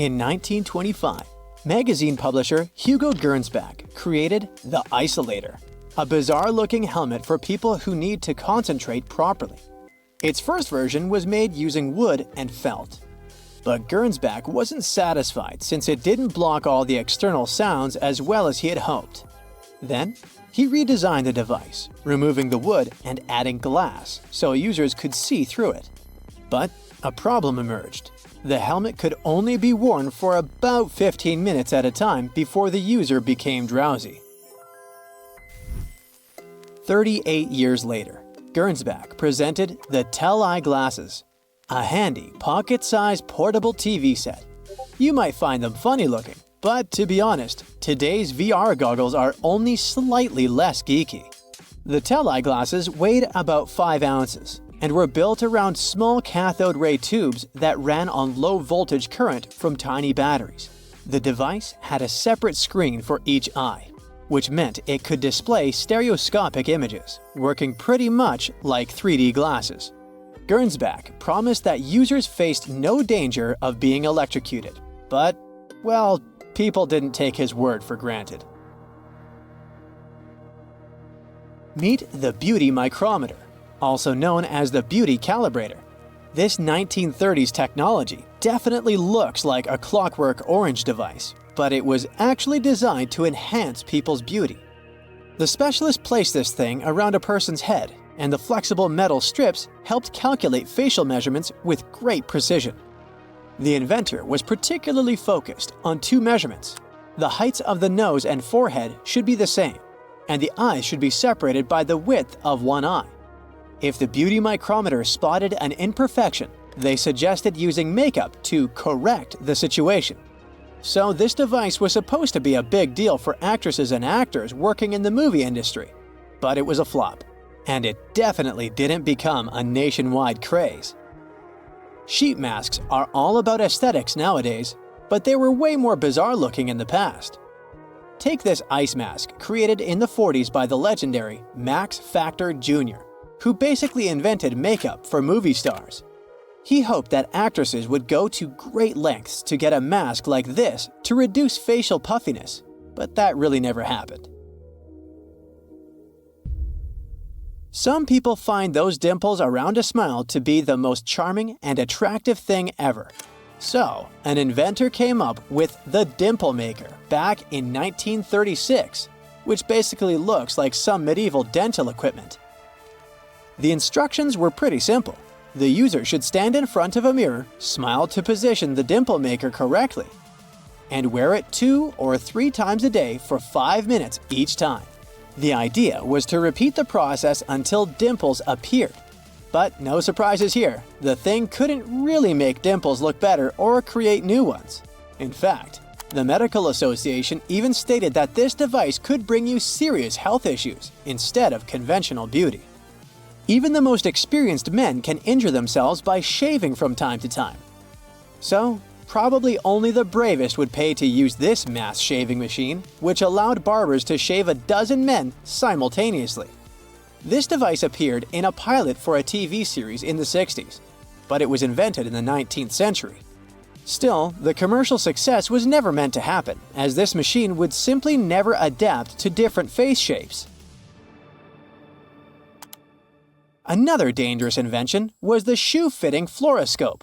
In 1925, magazine publisher Hugo Gernsback created the Isolator, a bizarre-looking helmet for people who need to concentrate properly. Its first version was made using wood and felt. But Gernsback wasn't satisfied since it didn't block all the external sounds as well as he had hoped. Then, he redesigned the device, removing the wood and adding glass so users could see through it. But a problem emerged. The helmet could only be worn for about 15 minutes at a time before the user became drowsy. 38 years later, Gernsback presented the Tell-Eye glasses, a handy, pocket-sized portable TV set. You might find them funny-looking, but to be honest, today's VR goggles are only slightly less geeky. The Tell-Eye glasses weighed about 5 ounces and were built around small cathode ray tubes that ran on low-voltage current from tiny batteries. The device had a separate screen for each eye, which meant it could display stereoscopic images, working pretty much like 3D glasses. Gernsback promised that users faced no danger of being electrocuted, but, well, people didn't take his word for granted. Meet the beauty micrometer, also known as the beauty calibrator. This 1930s technology definitely looks like a Clockwork Orange device, but it was actually designed to enhance people's beauty. The specialist placed this thing around a person's head, and the flexible metal strips helped calculate facial measurements with great precision. The inventor was particularly focused on 2 measurements. The heights of the nose and forehead should be the same, and the eyes should be separated by the width of one eye. If the beauty micrometer spotted an imperfection, they suggested using makeup to correct the situation. So this device was supposed to be a big deal for actresses and actors working in the movie industry, but it was a flop, and it definitely didn't become a nationwide craze. Sheet masks are all about aesthetics nowadays, but they were way more bizarre looking in the past. Take this ice mask created in the 40s by the legendary Max Factor Jr., who basically invented makeup for movie stars. He hoped that actresses would go to great lengths to get a mask like this to reduce facial puffiness, but that really never happened. Some people find those dimples around a smile to be the most charming and attractive thing ever. So, an inventor came up with the Dimple Maker back in 1936, which basically looks like some medieval dental equipment. The instructions were pretty simple. The user should stand in front of a mirror, smile to position the dimple maker correctly, and wear it 2 or 3 times a day for 5 minutes each time. The idea was to repeat the process until dimples appeared. But no surprises here, the thing couldn't really make dimples look better or create new ones. In fact, the Medical Association even stated that this device could bring you serious health issues instead of conventional beauty. Even the most experienced men can injure themselves by shaving from time to time. So, probably only the bravest would pay to use this mass shaving machine, which allowed barbers to shave a dozen men simultaneously. This device appeared in a pilot for a TV series in the 60s, but it was invented in the 19th century. Still, the commercial success was never meant to happen, as this machine would simply never adapt to different face shapes. Another dangerous invention was the shoe-fitting fluoroscope.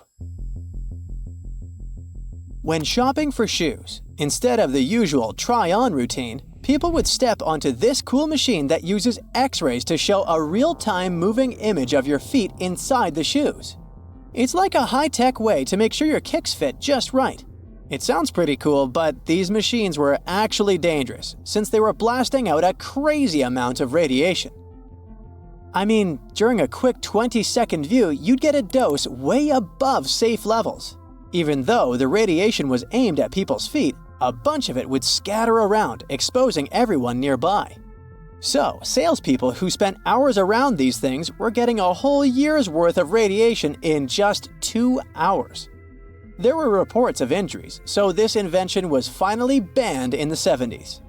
When shopping for shoes, instead of the usual try-on routine, people would step onto this cool machine that uses X-rays to show a real-time moving image of your feet inside the shoes. It's like a high-tech way to make sure your kicks fit just right. It sounds pretty cool, but these machines were actually dangerous since they were blasting out a crazy amount of radiation. I mean, during a quick 20-second view, you'd get a dose way above safe levels. Even though the radiation was aimed at people's feet, a bunch of it would scatter around, exposing everyone nearby. So, salespeople who spent hours around these things were getting a whole year's worth of radiation in just 2 hours. There were reports of injuries, so this invention was finally banned in the 70s.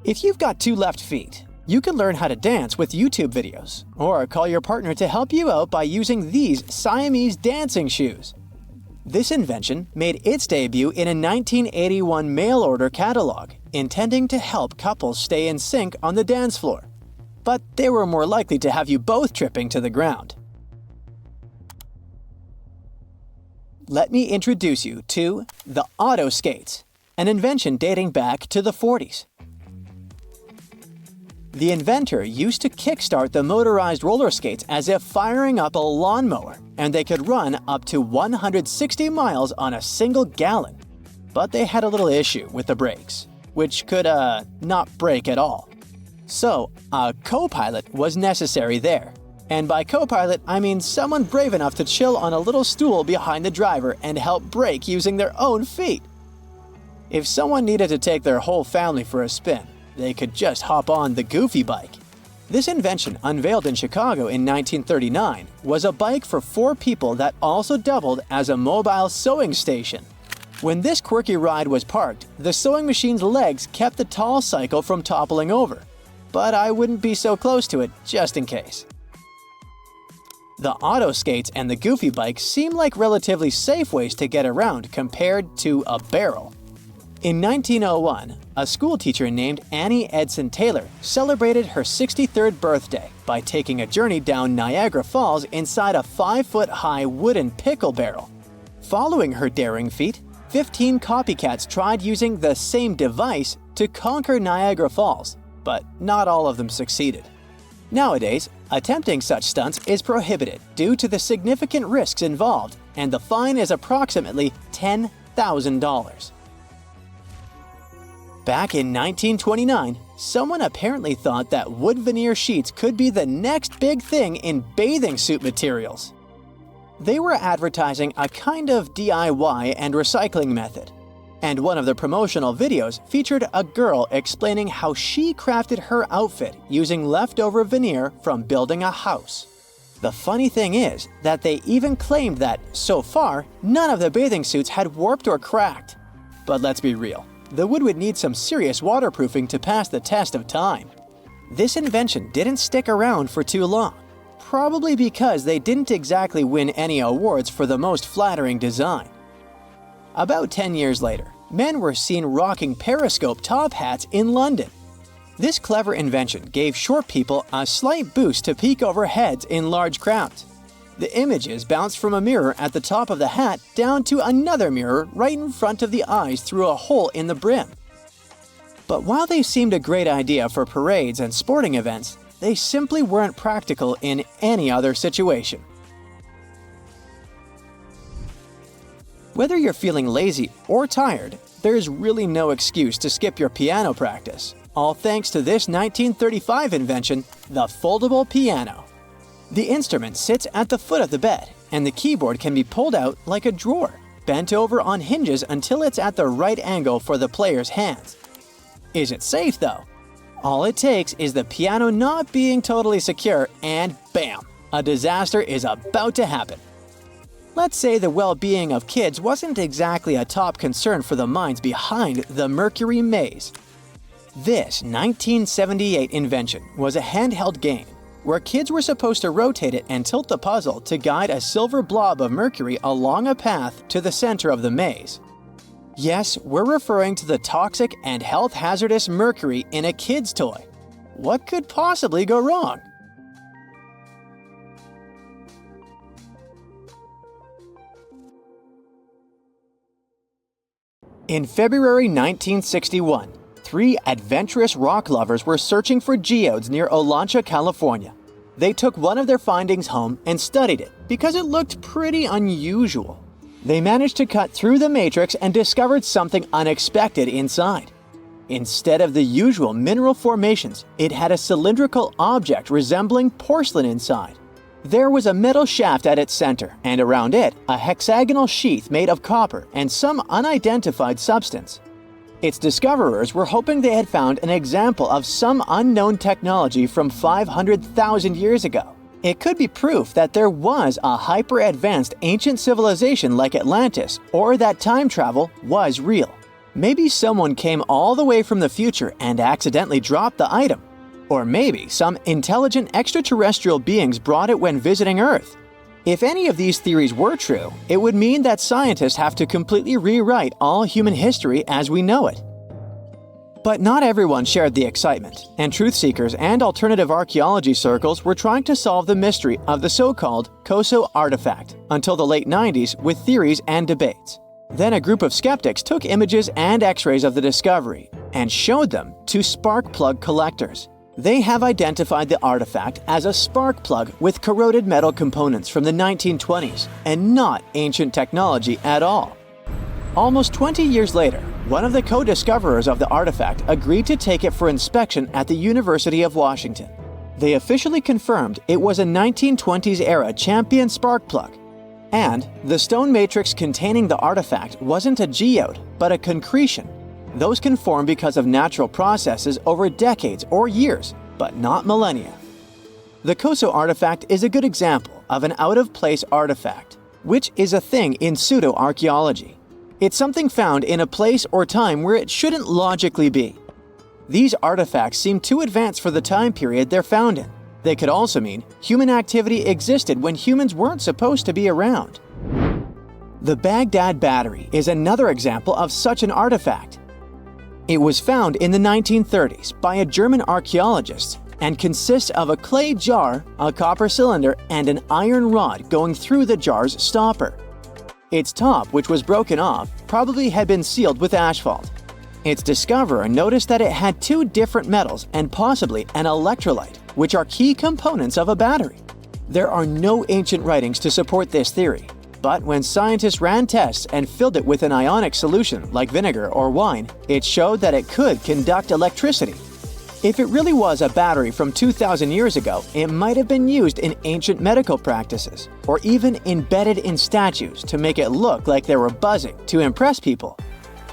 If you've got 2 left feet, you can learn how to dance with YouTube videos, or call your partner to help you out by using these Siamese dancing shoes. This invention made its debut in a 1981 mail-order catalog, intending to help couples stay in sync on the dance floor. But they were more likely to have you both tripping to the ground. Let me introduce you to the auto skates, an invention dating back to the 40s. The inventor used to kickstart the motorized roller skates as if firing up a lawnmower, and they could run up to 160 miles on a single gallon. But they had a little issue with the brakes, which could, not brake at all. So, a co-pilot was necessary there. And by co-pilot, I mean someone brave enough to chill on a little stool behind the driver and help brake using their own feet. If someone needed to take their whole family for a spin, they could just hop on the Goofy bike. This invention, unveiled in Chicago in 1939, was a bike for 4 people that also doubled as a mobile sewing station. When this quirky ride was parked, the sewing machine's legs kept the tall cycle from toppling over. But I wouldn't be so close to it, just in case. The auto skates and the Goofy bike seem like relatively safe ways to get around compared to a barrel. In 1901, a schoolteacher named Annie Edson Taylor celebrated her 63rd birthday by taking a journey down Niagara Falls inside a 5-foot-high wooden pickle barrel. Following her daring feat, 15 copycats tried using the same device to conquer Niagara Falls, but not all of them succeeded. Nowadays, attempting such stunts is prohibited due to the significant risks involved, and the fine is approximately $10,000. Back in 1929, someone apparently thought that wood veneer sheets could be the next big thing in bathing suit materials. They were advertising a kind of DIY and recycling method, and one of the promotional videos featured a girl explaining how she crafted her outfit using leftover veneer from building a house. The funny thing is that they even claimed that, so far, none of the bathing suits had warped or cracked. But let's be real. The wood would need some serious waterproofing to pass the test of time. This invention didn't stick around for too long, probably because they didn't exactly win any awards for the most flattering design. About 10 years later, men were seen rocking periscope top hats in London. This clever invention gave short people a slight boost to peek over heads in large crowds. The images bounced from a mirror at the top of the hat down to another mirror right in front of the eyes through a hole in the brim. But while they seemed a great idea for parades and sporting events, they simply weren't practical in any other situation. Whether you're feeling lazy or tired, there's really no excuse to skip your piano practice, all thanks to this 1935 invention, the foldable piano. The instrument sits at the foot of the bed, and the keyboard can be pulled out like a drawer, bent over on hinges until it's at the right angle for the player's hands. Is it safe though? All it takes is the piano not being totally secure and bam, a disaster is about to happen. Let's say the well-being of kids wasn't exactly a top concern for the minds behind the Mercury Maze. This 1978 invention was a handheld game where kids were supposed to rotate it and tilt the puzzle to guide a silver blob of mercury along a path to the center of the maze. Yes, we're referring to the toxic and health hazardous mercury in a kid's toy. What could possibly go wrong? In February 1961, 3 adventurous rock lovers were searching for geodes near Olancha, California. They took one of their findings home and studied it because it looked pretty unusual. They managed to cut through the matrix and discovered something unexpected inside. Instead of the usual mineral formations, it had a cylindrical object resembling porcelain inside. There was a metal shaft at its center, and around it, a hexagonal sheath made of copper and some unidentified substance. Its discoverers were hoping they had found an example of some unknown technology from 500,000 years ago. It could be proof that there was a hyper-advanced ancient civilization like Atlantis, or that time travel was real. Maybe someone came all the way from the future and accidentally dropped the item. Or maybe some intelligent extraterrestrial beings brought it when visiting Earth. If any of these theories were true, it would mean that scientists have to completely rewrite all human history as we know it. But not everyone shared the excitement, and truth seekers and alternative archaeology circles were trying to solve the mystery of the so-called Koso artifact until the late 90s with theories and debates. Then a group of skeptics took images and x-rays of the discovery and showed them to spark plug collectors. They have identified the artifact as a spark plug with corroded metal components from the 1920s and not ancient technology at all. Almost 20 years later, one of the co-discoverers of the artifact agreed to take it for inspection at the University of Washington. They officially confirmed it was a 1920s-era champion spark plug. And the stone matrix containing the artifact wasn't a geode, but a concretion. Those can form because of natural processes over decades or years, but not millennia. The Koso artifact is a good example of an out-of-place artifact, which is a thing in pseudo-archaeology. It's something found in a place or time where it shouldn't logically be. These artifacts seem too advanced for the time period they're found in. They could also mean human activity existed when humans weren't supposed to be around. The Baghdad Battery is another example of such an artifact. It was found in the 1930s by a German archaeologist and consists of a clay jar, a copper cylinder, and an iron rod going through the jar's stopper. Its top, which was broken off, probably had been sealed with asphalt. Its discoverer noticed that it had two different metals and possibly an electrolyte, which are key components of a battery. There are no ancient writings to support this theory, but when scientists ran tests and filled it with an ionic solution like vinegar or wine, it showed that it could conduct electricity. If it really was a battery from 2,000 years ago, it might have been used in ancient medical practices, or even embedded in statues to make it look like they were buzzing to impress people.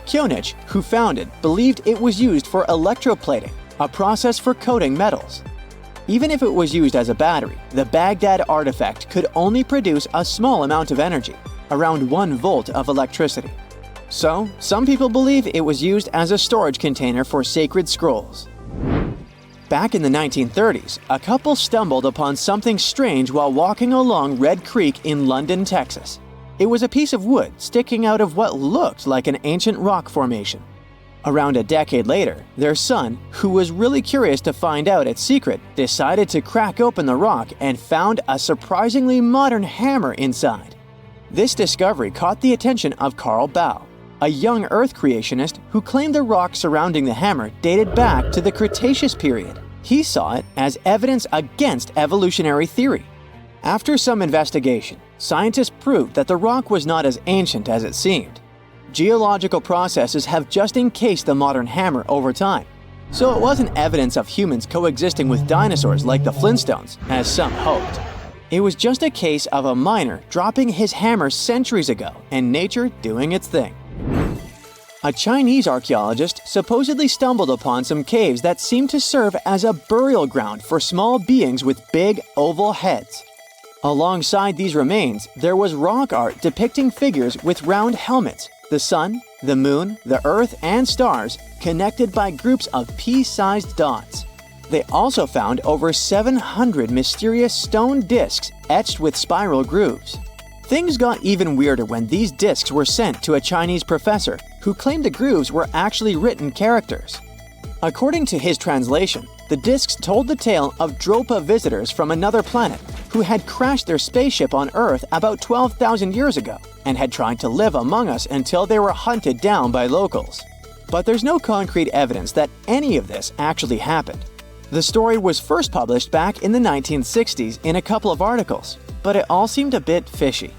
Kionich, who found it, believed it was used for electroplating, a process for coating metals. Even if it was used as a battery, the Baghdad artifact could only produce a small amount of energy, around 1 volt of electricity. So, some people believe it was used as a storage container for sacred scrolls. Back in the 1930s, a couple stumbled upon something strange while walking along Red Creek in London, Texas. It was a piece of wood sticking out of what looked like an ancient rock formation. Around a decade later, their son, who was really curious to find out its secret, decided to crack open the rock and found a surprisingly modern hammer inside. This discovery caught the attention of Carl Baugh, a young Earth creationist who claimed the rock surrounding the hammer dated back to the Cretaceous period. He saw it as evidence against evolutionary theory. After some investigation, scientists proved that the rock was not as ancient as it seemed. Geological processes have just encased the modern hammer over time, so it wasn't evidence of humans coexisting with dinosaurs like the Flintstones, as some hoped. It was just a case of a miner dropping his hammer centuries ago and nature doing its thing. A Chinese archaeologist supposedly stumbled upon some caves that seemed to serve as a burial ground for small beings with big, oval heads. Alongside these remains, there was rock art depicting figures with round helmets, the sun, the moon, the earth, and stars connected by groups of pea-sized dots. They also found over 700 mysterious stone discs etched with spiral grooves. Things got even weirder when these discs were sent to a Chinese professor who claimed the grooves were actually written characters. According to his translation, the discs told the tale of Dropa visitors from another planet who had crashed their spaceship on Earth about 12,000 years ago and had tried to live among us until they were hunted down by locals. But there's no concrete evidence that any of this actually happened. The story was first published back in the 1960s in a couple of articles, but it all seemed a bit fishy.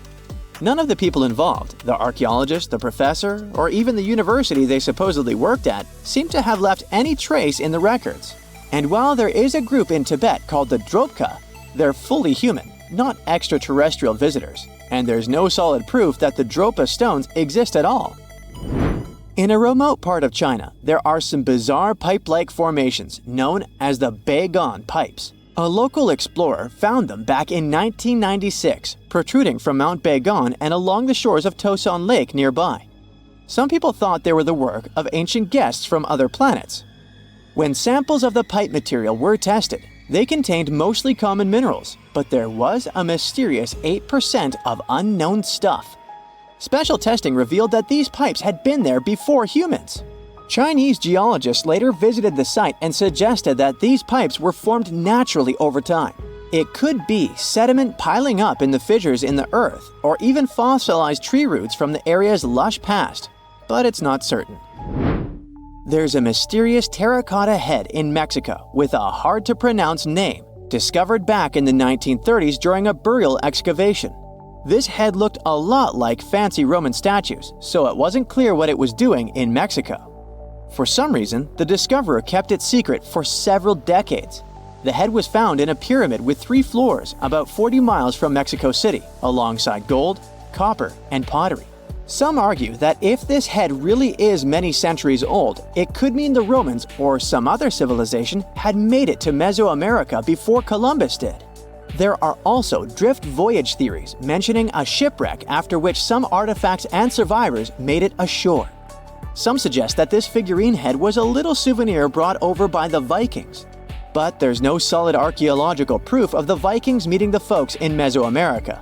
None of the people involved, the archaeologist, the professor, or even the university they supposedly worked at, seemed to have left any trace in the records. And while there is a group in Tibet called the Dropka, they're fully human, not extraterrestrial visitors, and there's no solid proof that the Dropa stones exist at all. In a remote part of China, there are some bizarre pipe-like formations known as the Beigan pipes. A local explorer found them back in 1996, protruding from Mount Beigan and along the shores of Tosan Lake nearby. Some people thought they were the work of ancient guests from other planets. When samples of the pipe material were tested, They contained mostly common minerals, but there was a mysterious 8% of unknown stuff. Special testing revealed that these pipes had been there before humans. Chinese geologists later visited the site and suggested that these pipes were formed naturally over time. It could be sediment piling up in the fissures in the earth, or even fossilized tree roots from the area's lush past, but it's not certain. There's a mysterious terracotta head in Mexico with a hard-to-pronounce name, discovered back in the 1930s during a burial excavation. This head looked a lot like fancy Roman statues, so it wasn't clear what it was doing in Mexico. For some reason, the discoverer kept it secret for several decades. The head was found in a pyramid with 3 floors about 40 miles from Mexico City, alongside gold, copper, and pottery. Some argue that if this head really is many centuries old, it could mean the Romans or some other civilization had made it to Mesoamerica before Columbus did. There are also drift voyage theories mentioning a shipwreck after which some artifacts and survivors made it ashore. Some suggest that this figurine head was a little souvenir brought over by the Vikings. But there's no solid archaeological proof of the Vikings meeting the folks in Mesoamerica.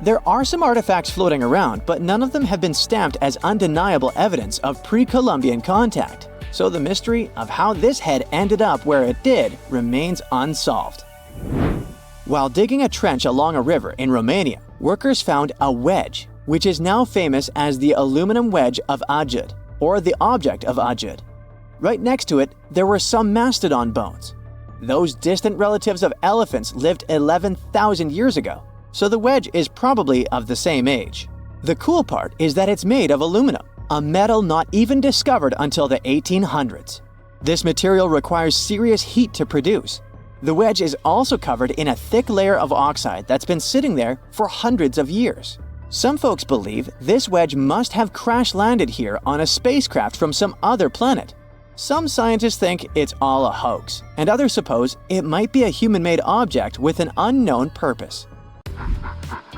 There are some artifacts floating around, but none of them have been stamped as undeniable evidence of pre-Columbian contact, so the mystery of how this head ended up where it did remains unsolved. While digging a trench along a river in Romania, workers found a wedge, which is now famous as the aluminum wedge of Ajud, or the object of Ajud. Right next to it, there were some mastodon bones. Those distant relatives of elephants lived 11,000 years ago, so the wedge is probably of the same age. The cool part is that it's made of aluminum, a metal not even discovered until the 1800s. This material requires serious heat to produce. The wedge is also covered in a thick layer of oxide that's been sitting there for hundreds of years. Some folks believe this wedge must have crash-landed here on a spacecraft from some other planet. Some scientists think it's all a hoax, and others suppose it might be a human-made object with an unknown purpose.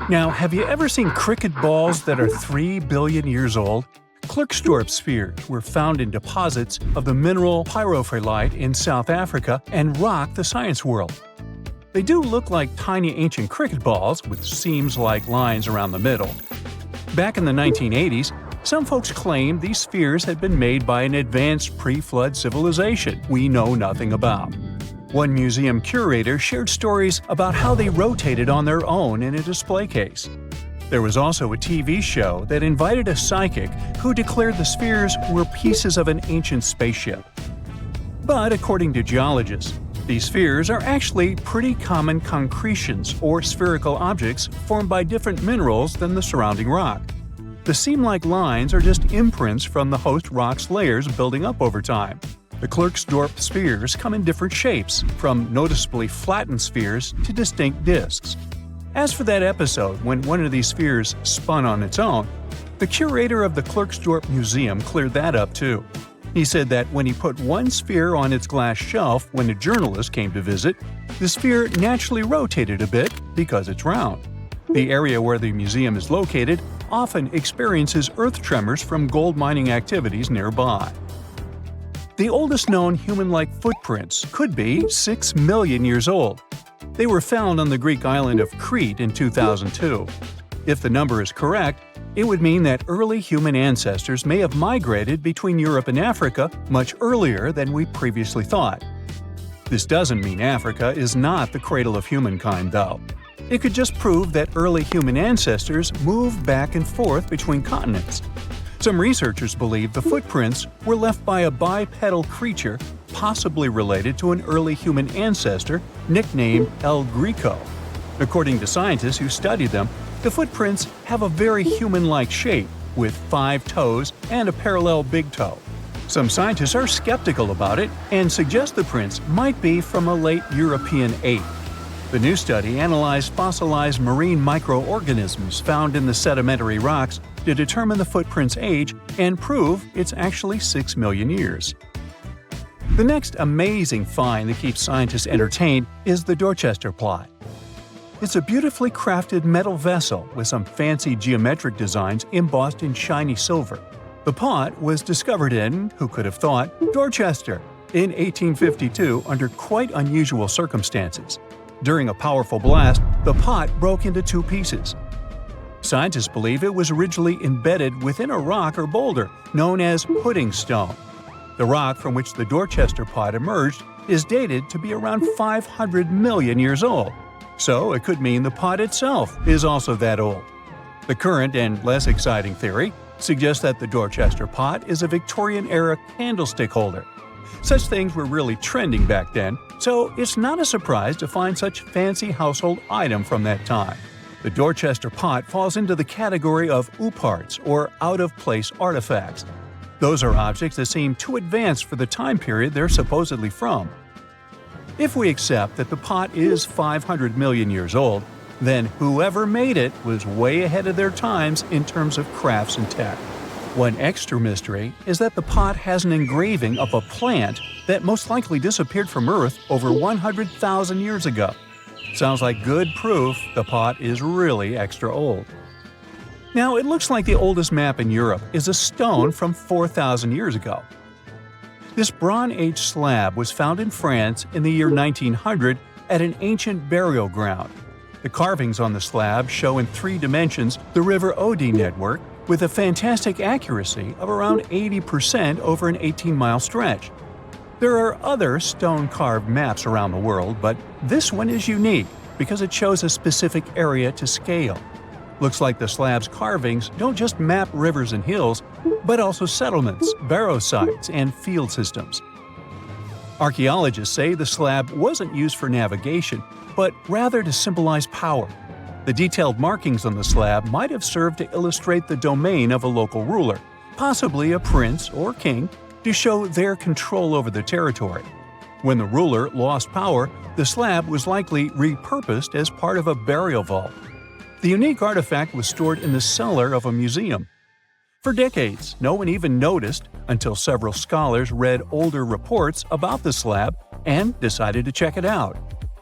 Now, have you ever seen cricket balls that are 3 billion years old? Klerksdorp spheres were found in deposits of the mineral pyrophyllite in South Africa and rock the science world. They do look like tiny ancient cricket balls with seams-like lines around the middle. Back in the 1980s, some folks claimed these spheres had been made by an advanced pre-flood civilization we know nothing about. One museum curator shared stories about how they rotated on their own in a display case. There was also a TV show that invited a psychic who declared the spheres were pieces of an ancient spaceship. But according to geologists, these spheres are actually pretty common concretions or spherical objects formed by different minerals than the surrounding rock. The seam-like lines are just imprints from the host rock's layers building up over time. The Klerksdorp spheres come in different shapes, from noticeably flattened spheres to distinct discs. As for that episode when one of these spheres spun on its own, the curator of the Klerksdorp Museum cleared that up too. He said that when he put one sphere on its glass shelf when a journalist came to visit, the sphere naturally rotated a bit because it's round. The area where the museum is located often experiences earth tremors from gold mining activities nearby. The oldest known human-like footprints could be 6 million years old. They were found on the Greek island of Crete in 2002. If the number is correct, it would mean that early human ancestors may have migrated between Europe and Africa much earlier than we previously thought. This doesn't mean Africa is not the cradle of humankind, though. It could just prove that early human ancestors moved back and forth between continents. Some researchers believe the footprints were left by a bipedal creature possibly related to an early human ancestor nicknamed El Greco. According to scientists who studied them, the footprints have a very human-like shape, with 5 toes and a parallel big toe. Some scientists are skeptical about it and suggest the prints might be from a late European ape. The new study analyzed fossilized marine microorganisms found in the sedimentary rocks to determine the footprint's age and prove it's actually 6 million years. The next amazing find that keeps scientists entertained is the Dorchester plot. It's a beautifully crafted metal vessel with some fancy geometric designs embossed in shiny silver. The pot was discovered in, who could have thought, Dorchester, in 1852 under quite unusual circumstances. During a powerful blast, the pot broke into two pieces. Scientists believe it was originally embedded within a rock or boulder known as pudding stone. The rock from which the Dorchester pot emerged is dated to be around 500 million years old, so it could mean the pot itself is also that old. The current and less exciting theory suggests that the Dorchester pot is a Victorian-era candlestick holder. Such things were really trending back then, so it's not a surprise to find such fancy household item from that time. The Dorchester pot falls into the category of ouparts, or out-of-place artifacts. Those are objects that seem too advanced for the time period they're supposedly from. If we accept that the pot is 500 million years old, then whoever made it was way ahead of their times in terms of crafts and tech. One extra mystery is that the pot has an engraving of a plant that most likely disappeared from Earth over 100,000 years ago. Sounds like good proof the pot is really extra old. Now, it looks like the oldest map in Europe is a stone from 4,000 years ago. This Bronze Age slab was found in France in the year 1900 at an ancient burial ground. The carvings on the slab show in 3 dimensions the River Odde network with a fantastic accuracy of around 80% over an 18-mile stretch. There are other stone-carved maps around the world, but this one is unique because it shows a specific area to scale. Looks like the slab's carvings don't just map rivers and hills, but also settlements, barrow sites, and field systems. Archaeologists say the slab wasn't used for navigation, but rather to symbolize power. The detailed markings on the slab might have served to illustrate the domain of a local ruler, possibly a prince or king, to show their control over the territory. When the ruler lost power, the slab was likely repurposed as part of a burial vault. The unique artifact was stored in the cellar of a museum. For decades, no one even noticed until several scholars read older reports about the slab and decided to check it out.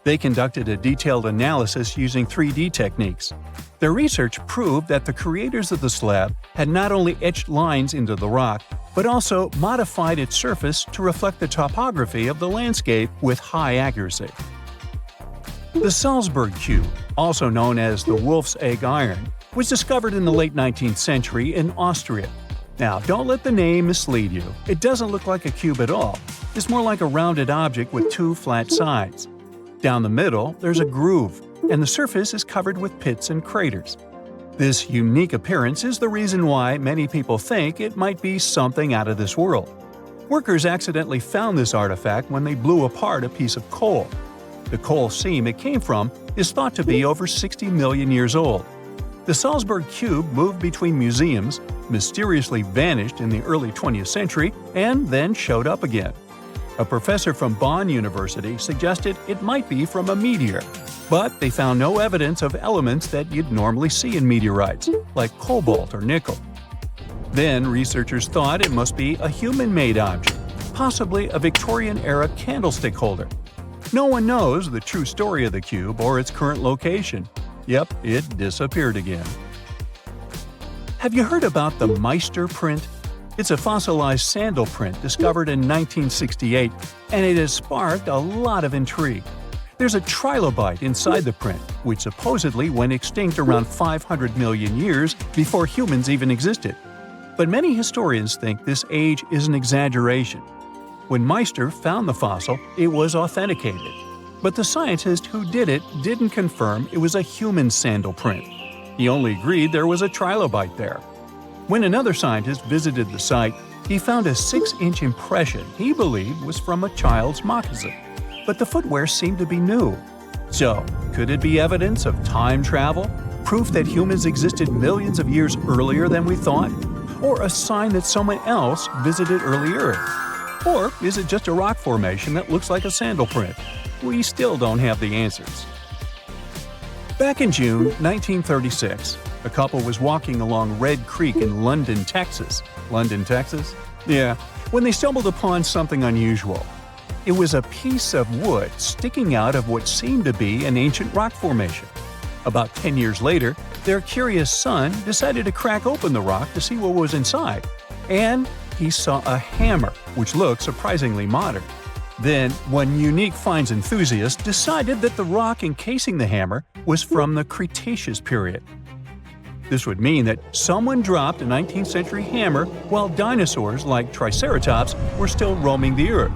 They conducted a detailed analysis using 3D techniques. Their research proved that the creators of the slab had not only etched lines into the rock, but also modified its surface to reflect the topography of the landscape with high accuracy. The Salzburg cube, also known as the Wolf's Egg iron, was discovered in the late 19th century in Austria. Now, don't let the name mislead you. It doesn't look like a cube at all. It's more like a rounded object with 2 flat sides. Down the middle, there's a groove, and the surface is covered with pits and craters. This unique appearance is the reason why many people think it might be something out of this world. Workers accidentally found this artifact when they blew apart a piece of coal. The coal seam it came from is thought to be over 60 million years old. The Salzburg cube moved between museums, mysteriously vanished in the early 20th century, and then showed up again. A professor from Bonn University suggested it might be from a meteor, but they found no evidence of elements that you'd normally see in meteorites, like cobalt or nickel. Then researchers thought it must be a human-made object, possibly a Victorian-era candlestick holder. No one knows the true story of the cube or its current location. Yep, it disappeared again. Have you heard about the Meister print? It's a fossilized sandal print discovered in 1968, and it has sparked a lot of intrigue. There's a trilobite inside the print, which supposedly went extinct around 500 million years before humans even existed. But many historians think this age is an exaggeration. When Meister found the fossil, it was authenticated. But the scientist who did it didn't confirm it was a human sandal print. He only agreed there was a trilobite there. When another scientist visited the site, he found a 6-inch impression he believed was from a child's moccasin. But the footwear seemed to be new. So, could it be evidence of time travel? Proof that humans existed millions of years earlier than we thought? Or a sign that someone else visited early Earth? Or is it just a rock formation that looks like a sandal print? We still don't have the answers. Back in June 1936, a couple was walking along Red Creek in London, Texas. London, Texas? Yeah, when they stumbled upon something unusual. It was a piece of wood sticking out of what seemed to be an ancient rock formation. About 10 years later, their curious son decided to crack open the rock to see what was inside. And he saw a hammer, which looked surprisingly modern. Then, one unique finds enthusiast decided that the rock encasing the hammer was from the Cretaceous period. This would mean that someone dropped a 19th century hammer while dinosaurs like Triceratops were still roaming the earth.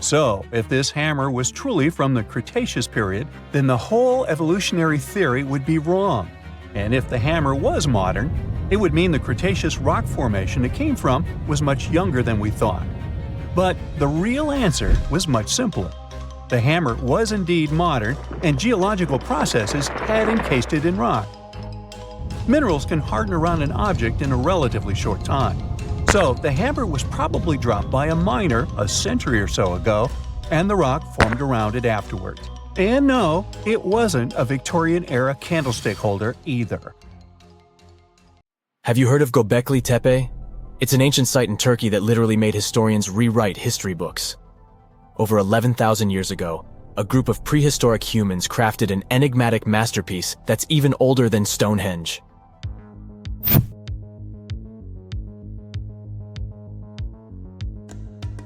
So, if this hammer was truly from the Cretaceous period, then the whole evolutionary theory would be wrong. And if the hammer was modern, it would mean the Cretaceous rock formation it came from was much younger than we thought. But the real answer was much simpler. The hammer was indeed modern, and geological processes had encased it in rock. Minerals can harden around an object in a relatively short time. So the hammer was probably dropped by a miner a century or so ago, and the rock formed around it afterward. And no, it wasn't a Victorian-era candlestick holder either. Have you heard of Göbekli Tepe? It's an ancient site in Turkey that literally made historians rewrite history books. Over 11,000 years ago, a group of prehistoric humans crafted an enigmatic masterpiece that's even older than Stonehenge.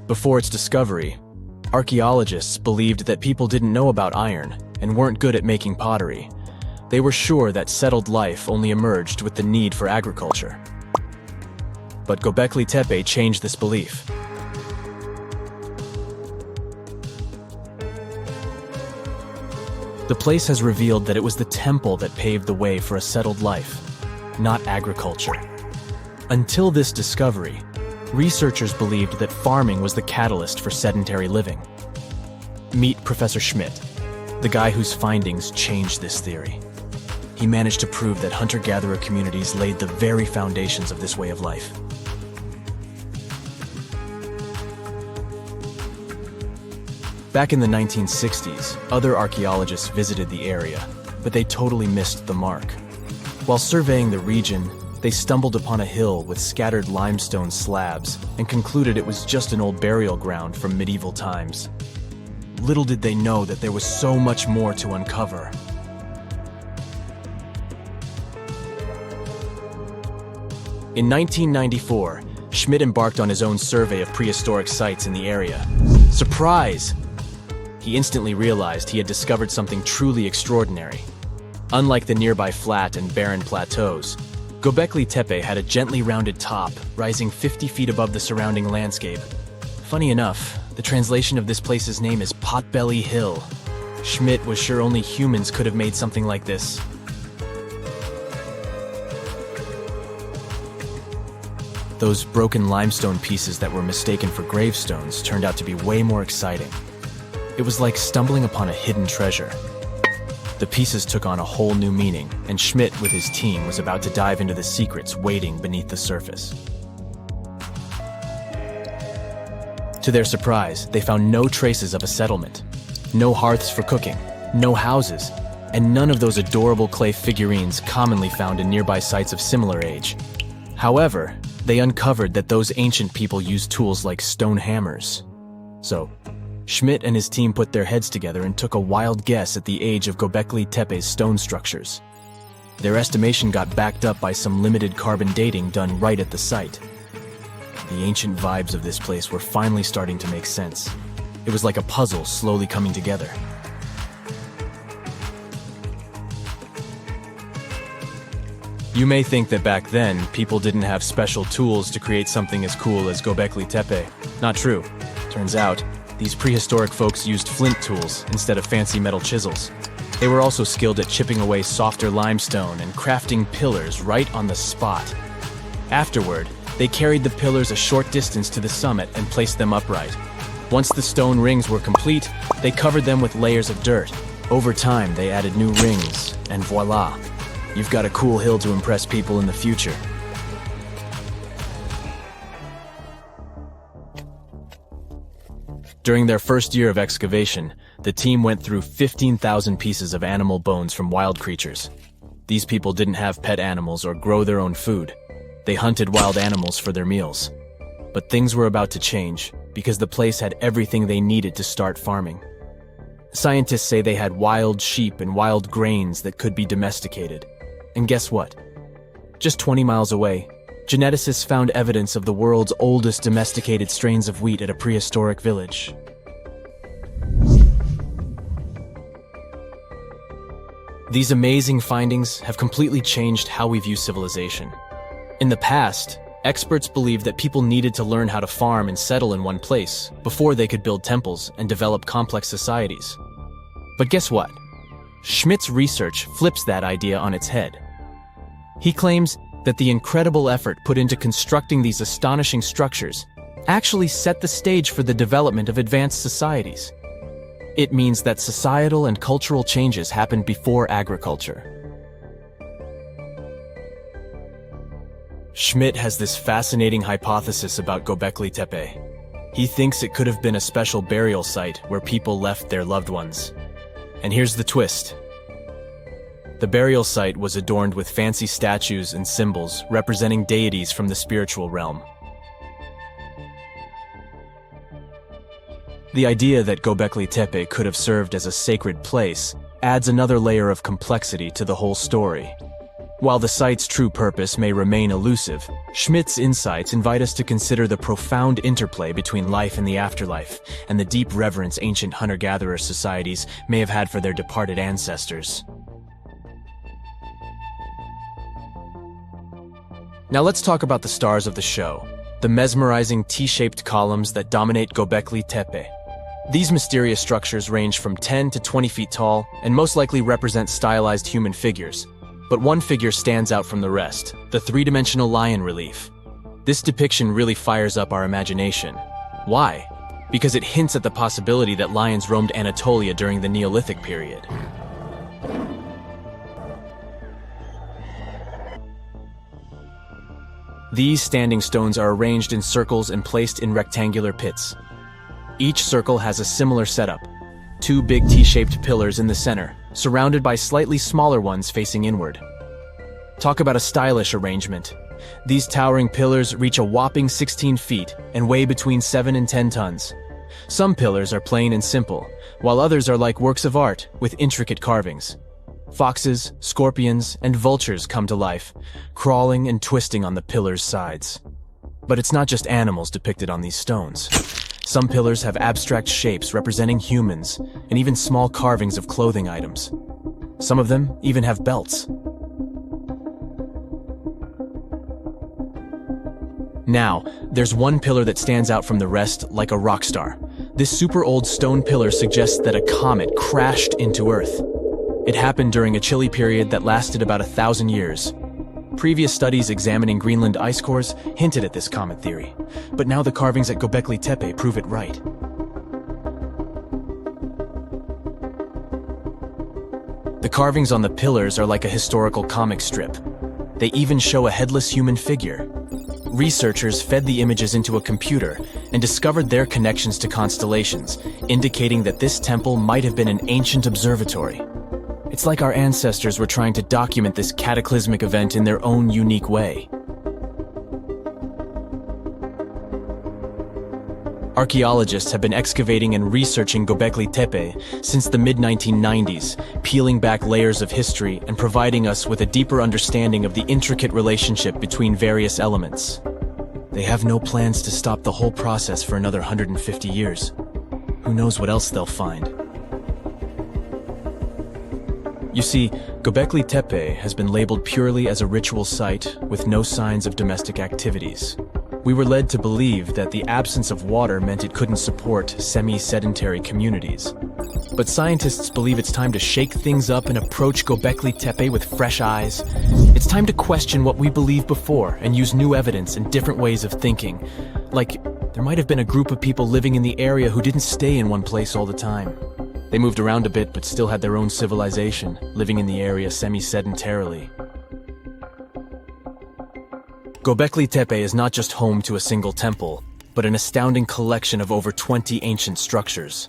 Before its discovery, archaeologists believed that people didn't know about iron and weren't good at making pottery. They were sure that settled life only emerged with the need for agriculture. But Göbekli Tepe changed this belief. The place has revealed that it was the temple that paved the way for a settled life, not agriculture. Until this discovery, researchers believed that farming was the catalyst for sedentary living. Meet Professor Schmidt, the guy whose findings changed this theory. He managed to prove that hunter-gatherer communities laid the very foundations of this way of life. Back in the 1960s, other archaeologists visited the area, but they totally missed the mark. While surveying the region, they stumbled upon a hill with scattered limestone slabs and concluded it was just an old burial ground from medieval times. Little did they know that there was so much more to uncover. In 1994, Schmidt embarked on his own survey of prehistoric sites in the area. Surprise! He instantly realized he had discovered something truly extraordinary. Unlike the nearby flat and barren plateaus, Göbekli Tepe had a gently rounded top, rising 50 feet above the surrounding landscape. Funny enough, the translation of this place's name is Potbelly Hill. Schmidt was sure only humans could have made something like this. Those broken limestone pieces that were mistaken for gravestones turned out to be way more exciting. It was like stumbling upon a hidden treasure. The pieces took on a whole new meaning, and Schmidt with his team was about to dive into the secrets waiting beneath the surface. To their surprise, they found no traces of a settlement. No hearths for cooking, no houses, and none of those adorable clay figurines commonly found in nearby sites of similar age. However, they uncovered that those ancient people used tools like stone hammers. So, Schmidt and his team put their heads together and took a wild guess at the age of Göbekli Tepe's stone structures. Their estimation got backed up by some limited carbon dating done right at the site. The ancient vibes of this place were finally starting to make sense. It was like a puzzle slowly coming together. You may think that back then, people didn't have special tools to create something as cool as Göbekli Tepe. Not true. Turns out, these prehistoric folks used flint tools instead of fancy metal chisels. They were also skilled at chipping away softer limestone and crafting pillars right on the spot. Afterward, they carried the pillars a short distance to the summit and placed them upright. Once the stone rings were complete, they covered them with layers of dirt. Over time, they added new rings, and voila! You've got a cool hill to impress people in the future. During their first year of excavation, the team went through 15,000 pieces of animal bones from wild creatures. These people didn't have pet animals or grow their own food. They hunted wild animals for their meals. But things were about to change, because the place had everything they needed to start farming. Scientists say they had wild sheep and wild grains that could be domesticated. And guess what? Just 20 miles away, Geneticists found evidence of the world's oldest domesticated strains of wheat at a prehistoric village. These amazing findings have completely changed how we view civilization. In the past, experts believed that people needed to learn how to farm and settle in one place before they could build temples and develop complex societies. But guess what? Schmidt's research flips that idea on its head. He claims that the incredible effort put into constructing these astonishing structures actually set the stage for the development of advanced societies. It means that societal and cultural changes happened before agriculture. Schmidt has this fascinating hypothesis about Göbekli Tepe. He thinks it could have been a special burial site where people left their loved ones. And here's the twist. The burial site was adorned with fancy statues and symbols representing deities from the spiritual realm. The idea that Göbekli Tepe could have served as a sacred place adds another layer of complexity to the whole story. While the site's true purpose may remain elusive, Schmidt's insights invite us to consider the profound interplay between life and the afterlife, and the deep reverence ancient hunter-gatherer societies may have had for their departed ancestors. Now let's talk about the stars of the show, the mesmerizing T-shaped columns that dominate Göbekli Tepe. These mysterious structures range from 10 to 20 feet tall and most likely represent stylized human figures. But one figure stands out from the rest, the three-dimensional lion relief. This depiction really fires up our imagination. Why? Because it hints at the possibility that lions roamed Anatolia during the Neolithic period. These standing stones are arranged in circles and placed in rectangular pits. Each circle has a similar setup. Two big T-shaped pillars in the center, surrounded by slightly smaller ones facing inward. Talk about a stylish arrangement. These towering pillars reach a whopping 16 feet and weigh between 7 and 10 tons. Some pillars are plain and simple, while others are like works of art with intricate carvings. Foxes, scorpions, and vultures come to life, crawling and twisting on the pillars' sides. But it's not just animals depicted on these stones. Some pillars have abstract shapes representing humans, and even small carvings of clothing items. Some of them even have belts. Now, there's one pillar that stands out from the rest like a rock star. This super old stone pillar suggests that a comet crashed into Earth. It happened during a chilly period that lasted about 1,000 years. Previous studies examining Greenland ice cores hinted at this comet theory, but now the carvings at Göbekli Tepe prove it right. The carvings on the pillars are like a historical comic strip. They even show a headless human figure. Researchers fed the images into a computer and discovered their connections to constellations, indicating that this temple might have been an ancient observatory. It's like our ancestors were trying to document this cataclysmic event in their own unique way. Archaeologists have been excavating and researching Göbekli Tepe since the mid-1990s, peeling back layers of history and providing us with a deeper understanding of the intricate relationship between various elements. They have no plans to stop the whole process for another 150 years. Who knows what else they'll find? You see, Göbekli Tepe has been labeled purely as a ritual site with no signs of domestic activities. We were led to believe that the absence of water meant it couldn't support semi-sedentary communities. But scientists believe it's time to shake things up and approach Göbekli Tepe with fresh eyes. It's time to question what we believed before and use new evidence and different ways of thinking. Like, there might have been a group of people living in the area who didn't stay in one place all the time. They moved around a bit but still had their own civilization, living in the area semi-sedentarily. Göbekli Tepe is not just home to a single temple, but an astounding collection of over 20 ancient structures.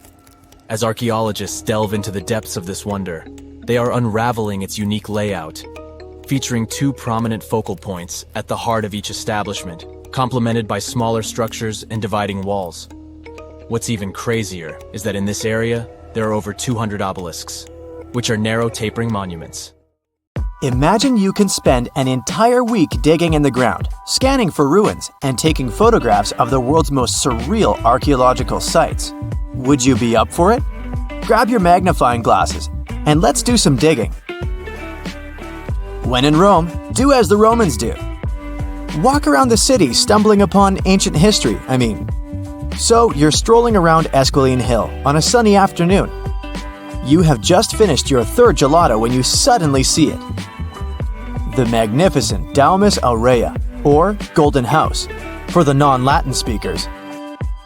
As archaeologists delve into the depths of this wonder, they are unraveling its unique layout, featuring two prominent focal points at the heart of each establishment, complemented by smaller structures and dividing walls. What's even crazier is that in this area, there are over 200 obelisks, which are narrow tapering monuments. Imagine you can spend an entire week digging in the ground, scanning for ruins, and taking photographs of the world's most surreal archaeological sites. Would you be up for it? Grab your magnifying glasses, and let's do some digging. When in Rome, do as the Romans do. Walk around the city stumbling upon ancient history, So you're strolling around Esquiline Hill on a sunny afternoon. You have just finished your third gelato when you suddenly see it. The magnificent Domus Aurea, or Golden House, for the non-Latin speakers.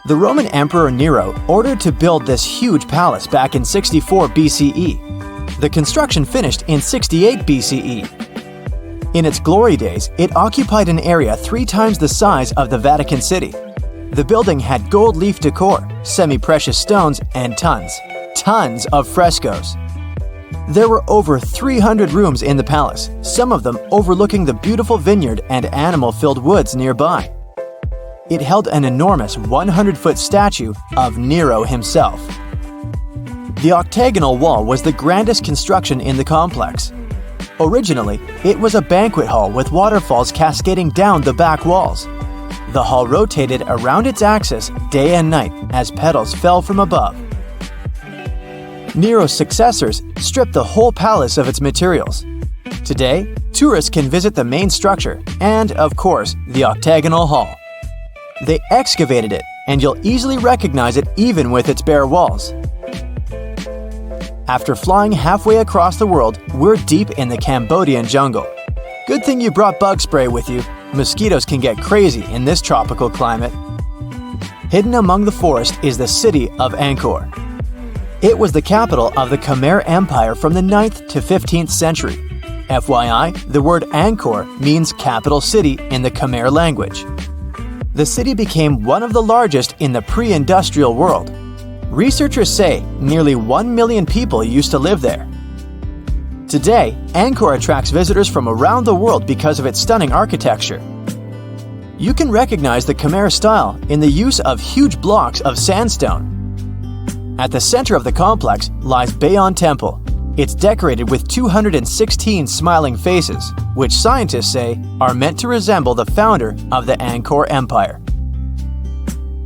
The Roman Emperor Nero ordered to build this huge palace back in 64 BCE. The construction finished in 68 BCE. In its glory days, it occupied an area 3 times the size of the Vatican City. The building had gold leaf decor, semi-precious stones, and tons of frescoes. There were over 300 rooms in the palace, some of them overlooking the beautiful vineyard and animal-filled woods nearby. It held an enormous 100-foot statue of Nero himself. The octagonal wall was the grandest construction in the complex. Originally, it was a banquet hall with waterfalls cascading down the back walls. The hall rotated around its axis day and night as petals fell from above. Nero's successors stripped the whole palace of its materials. Today, tourists can visit the main structure and, of course, the octagonal hall. They excavated it, and you'll easily recognize it even with its bare walls. After flying halfway across the world, we're deep in the Cambodian jungle. Good thing you brought bug spray with you. Mosquitoes can get crazy in this tropical climate. Hidden among the forest is the city of Angkor. It was the capital of the Khmer Empire from the 9th to 15th century. FYI, the word Angkor means capital city in the Khmer language. The city became one of the largest in the pre-industrial world. Researchers say nearly 1 million people used to live there. Today, Angkor attracts visitors from around the world because of its stunning architecture. You can recognize the Khmer style in the use of huge blocks of sandstone. At the center of the complex lies Bayon Temple. It's decorated with 216 smiling faces, which scientists say are meant to resemble the founder of the Angkor Empire.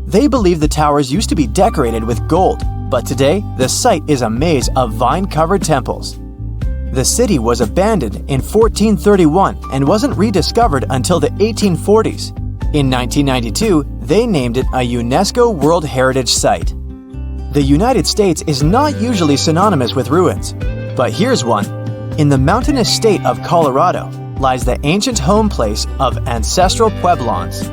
They believe the towers used to be decorated with gold, but today the site is a maze of vine-covered temples. The city was abandoned in 1431 and wasn't rediscovered until the 1840s. In 1992, they named it a UNESCO World Heritage Site. The United States is not usually synonymous with ruins, but here's one. In the mountainous state of Colorado lies the ancient home place of ancestral Pueblans.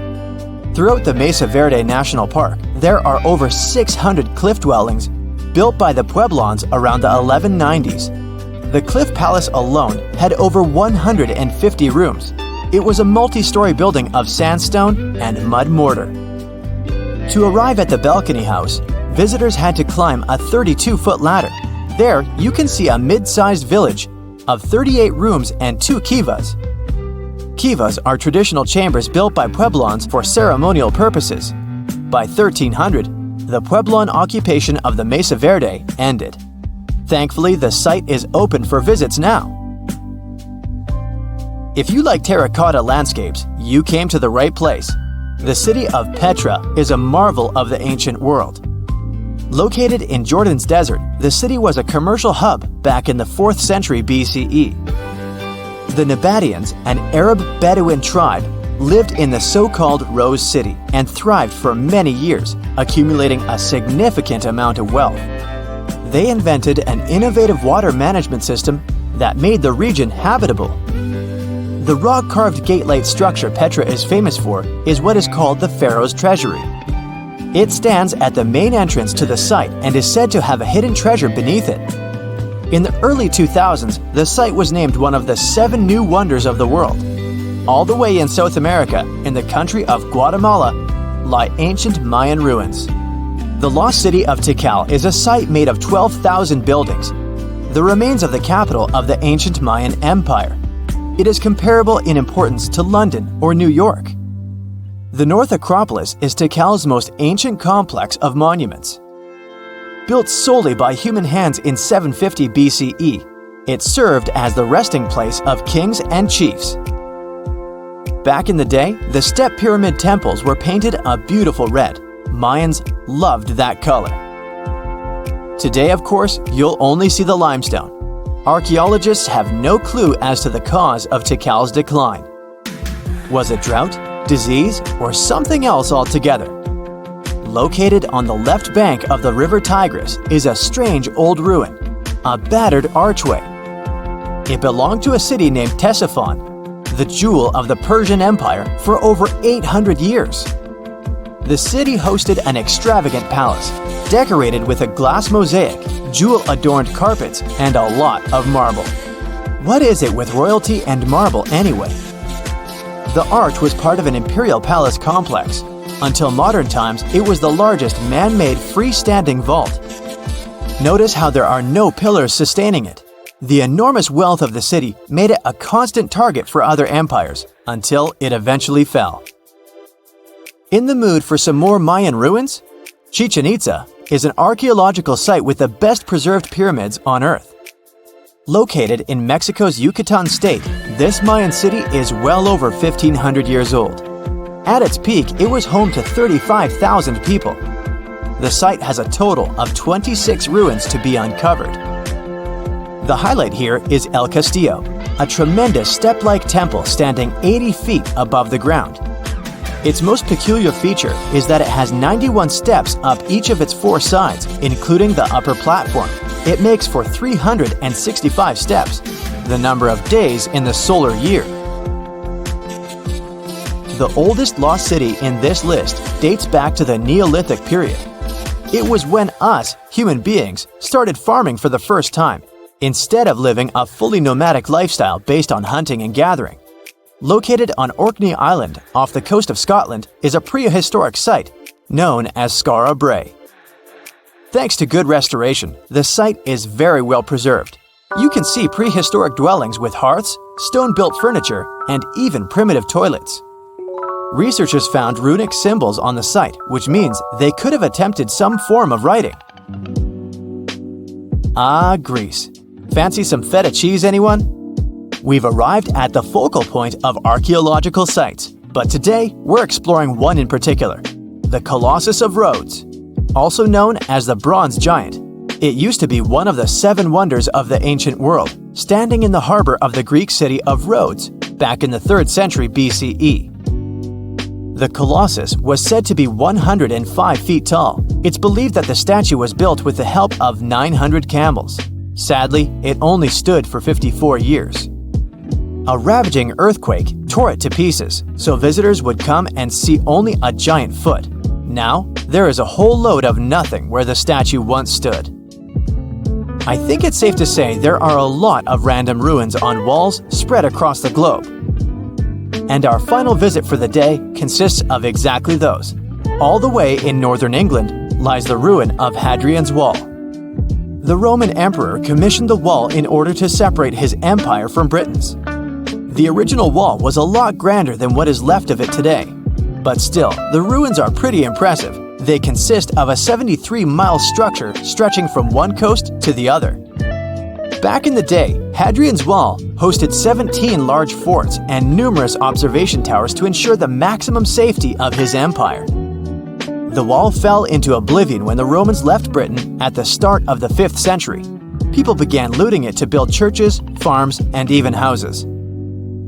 Throughout the Mesa Verde National Park, there are over 600 cliff dwellings built by the Pueblans around the 1190s. The Cliff Palace alone had over 150 rooms. It was a multi-story building of sandstone and mud mortar. To arrive at the balcony house, visitors had to climb a 32-foot ladder. There, you can see a mid-sized village of 38 rooms and 2 kivas. Kivas are traditional chambers built by Pueblans for ceremonial purposes. By 1300, the Pueblan occupation of the Mesa Verde ended. Thankfully, the site is open for visits now. If you like terracotta landscapes, you came to the right place. The city of Petra is a marvel of the ancient world. Located in Jordan's desert, the city was a commercial hub back in the 4th century BCE. The Nabataeans, an Arab Bedouin tribe, lived in the so-called Rose City and thrived for many years, accumulating a significant amount of wealth. They invented an innovative water management system that made the region habitable. The rock-carved gate-like structure Petra is famous for is what is called the Pharaoh's Treasury. It stands at the main entrance to the site and is said to have a hidden treasure beneath it. In the early 2000s, the site was named one of the 7 new wonders of the world. All the way in South America, in the country of Guatemala, lie ancient Mayan ruins. The lost city of Tikal is a site made of 12,000 buildings, the remains of the capital of the ancient Mayan Empire. It is comparable in importance to London or New York. The North Acropolis is Tikal's most ancient complex of monuments. Built solely by human hands in 750 BCE, It served as the resting place of kings and chiefs. Back in the day, the step pyramid temples were painted a beautiful red. Mayans loved that color. Today, of course, you'll only see the limestone. Archaeologists have no clue as to the cause of Tikal's decline. Was it drought, disease, or something else altogether? Located on the left bank of the river Tigris is a strange old ruin, a battered archway. It belonged to a city named Ctesiphon, the jewel of the Persian Empire for over 800 years. The city hosted an extravagant palace, decorated with a glass mosaic, jewel-adorned carpets, and a lot of marble. What is it with royalty and marble anyway? The arch was part of an imperial palace complex. Until modern times, it was the largest man-made freestanding vault. Notice how there are no pillars sustaining it. The enormous wealth of the city made it a constant target for other empires, until it eventually fell. In the mood for some more Mayan ruins? Chichen Itza is an archaeological site with the best preserved pyramids on Earth. Located in Mexico's Yucatan state, this Mayan city is well over 1,500 years old. At its peak, it was home to 35,000 people. The site has a total of 26 ruins to be uncovered. The highlight here is El Castillo, a tremendous step-like temple standing 80 feet above the ground. Its most peculiar feature is that it has 91 steps up each of its 4 sides, including the upper platform. It makes for 365 steps, the number of days in the solar year. The oldest lost city in this list dates back to the Neolithic period. It was when us, human beings, started farming for the first time, instead of living a fully nomadic lifestyle based on hunting and gathering. Located on Orkney Island off the coast of Scotland is a prehistoric site known as Skara Brae. Thanks to good restoration, the site is very well preserved. You can see prehistoric dwellings with hearths, stone-built furniture, and even primitive toilets. Researchers found runic symbols on the site, which means they could have attempted some form of writing. Ah, Greece. Fancy some feta cheese, anyone? We've arrived at the focal point of archaeological sites, but today we're exploring one in particular, the Colossus of Rhodes. Also known as the Bronze Giant, it used to be one of the 7 wonders of the ancient world, standing in the harbor of the Greek city of Rhodes back in the 3rd century BCE. The Colossus was said to be 105 feet tall. It's believed that the statue was built with the help of 900 camels. Sadly, it only stood for 54 years. A ravaging earthquake tore it to pieces, so visitors would come and see only a giant foot. Now, there is a whole load of nothing where the statue once stood. I think it's safe to say there are a lot of random ruins on walls spread across the globe. And our final visit for the day consists of exactly those. All the way in northern England lies the ruin of Hadrian's Wall. The Roman emperor commissioned the wall in order to separate his empire from Britain's. The original wall was a lot grander than what is left of it today. But still, the ruins are pretty impressive. They consist of a 73-mile structure stretching from one coast to the other. Back in the day, Hadrian's Wall hosted 17 large forts and numerous observation towers to ensure the maximum safety of his empire. The wall fell into oblivion when the Romans left Britain at the start of the 5th century. People began looting it to build churches, farms, and even houses.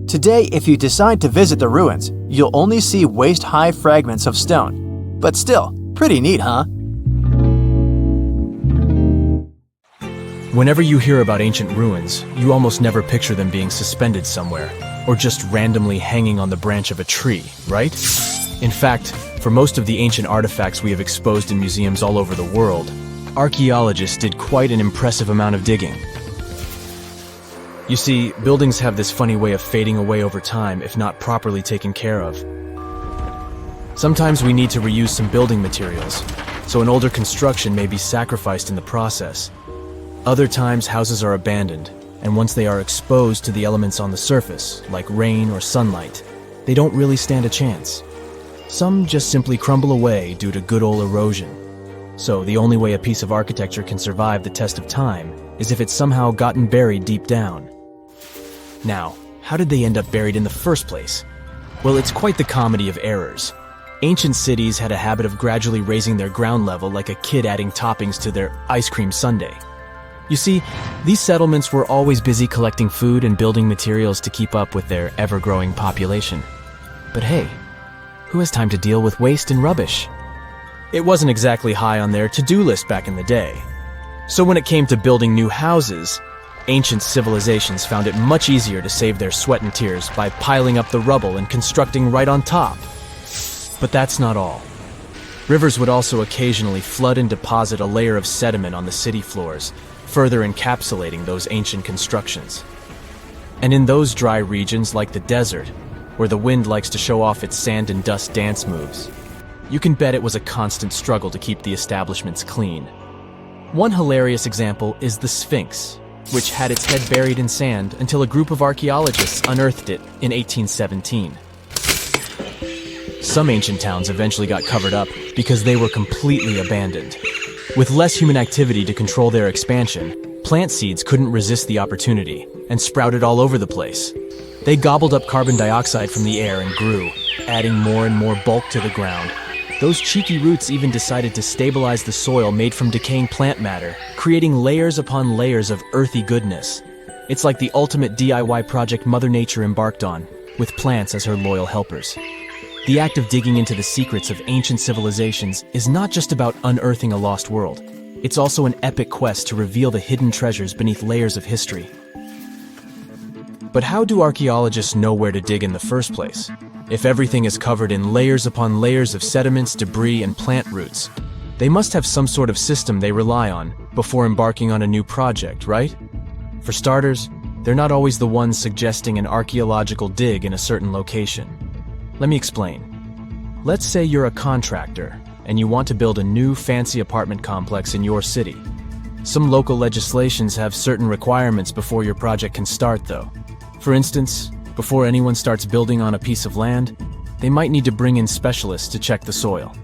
Today, if you decide to visit the ruins, you'll only see waist-high fragments of stone. But still, pretty neat, huh? Whenever you hear about ancient ruins, you almost never picture them being suspended somewhere, or just randomly hanging on the branch of a tree, right? In fact, for most of the ancient artifacts we have exposed in museums all over the world, archaeologists did quite an impressive amount of digging. You see, buildings have this funny way of fading away over time if not properly taken care of. Sometimes we need to reuse some building materials, so an older construction may be sacrificed in the process. Other times, houses are abandoned, and once they are exposed to the elements on the surface, like rain or sunlight, they don't really stand a chance. Some just simply crumble away due to good old erosion. So the only way a piece of architecture can survive the test of time is if it's somehow gotten buried deep down. Now, how did they end up buried in the first place? Well, it's quite the comedy of errors. Ancient cities had a habit of gradually raising their ground level like a kid adding toppings to their ice cream sundae. You see, these settlements were always busy collecting food and building materials to keep up with their ever-growing population. But hey, who has time to deal with waste and rubbish? It wasn't exactly high on their to-do list back in the day. So when it came to building new houses, ancient civilizations found it much easier to save their sweat and tears by piling up the rubble and constructing right on top. But that's not all. Rivers would also occasionally flood and deposit a layer of sediment on the city floors, further encapsulating those ancient constructions. And in those dry regions like the desert, where the wind likes to show off its sand and dust dance moves, you can bet it was a constant struggle to keep the establishments clean. One hilarious example is the Sphinx, which had its head buried in sand until a group of archaeologists unearthed it in 1817. Some ancient towns eventually got covered up because they were completely abandoned. With less human activity to control their expansion, plant seeds couldn't resist the opportunity and sprouted all over the place. They gobbled up carbon dioxide from the air and grew, adding more and more bulk to the ground. Those cheeky roots even decided to stabilize the soil made from decaying plant matter, creating layers upon layers of earthy goodness. It's like the ultimate DIY project Mother Nature embarked on, with plants as her loyal helpers. The act of digging into the secrets of ancient civilizations is not just about unearthing a lost world. It's also an epic quest to reveal the hidden treasures beneath layers of history. But how do archaeologists know where to dig in the first place? If everything is covered in layers upon layers of sediments, debris, and plant roots, they must have some sort of system they rely on before embarking on a new project, right? For starters, they're not always the ones suggesting an archaeological dig in a certain location. Let me explain. Let's say you're a contractor and you want to build a new fancy apartment complex in your city. Some local legislations have certain requirements before your project can start, though. For instance, before anyone starts building on a piece of land, they might need to bring in specialists to check the soil.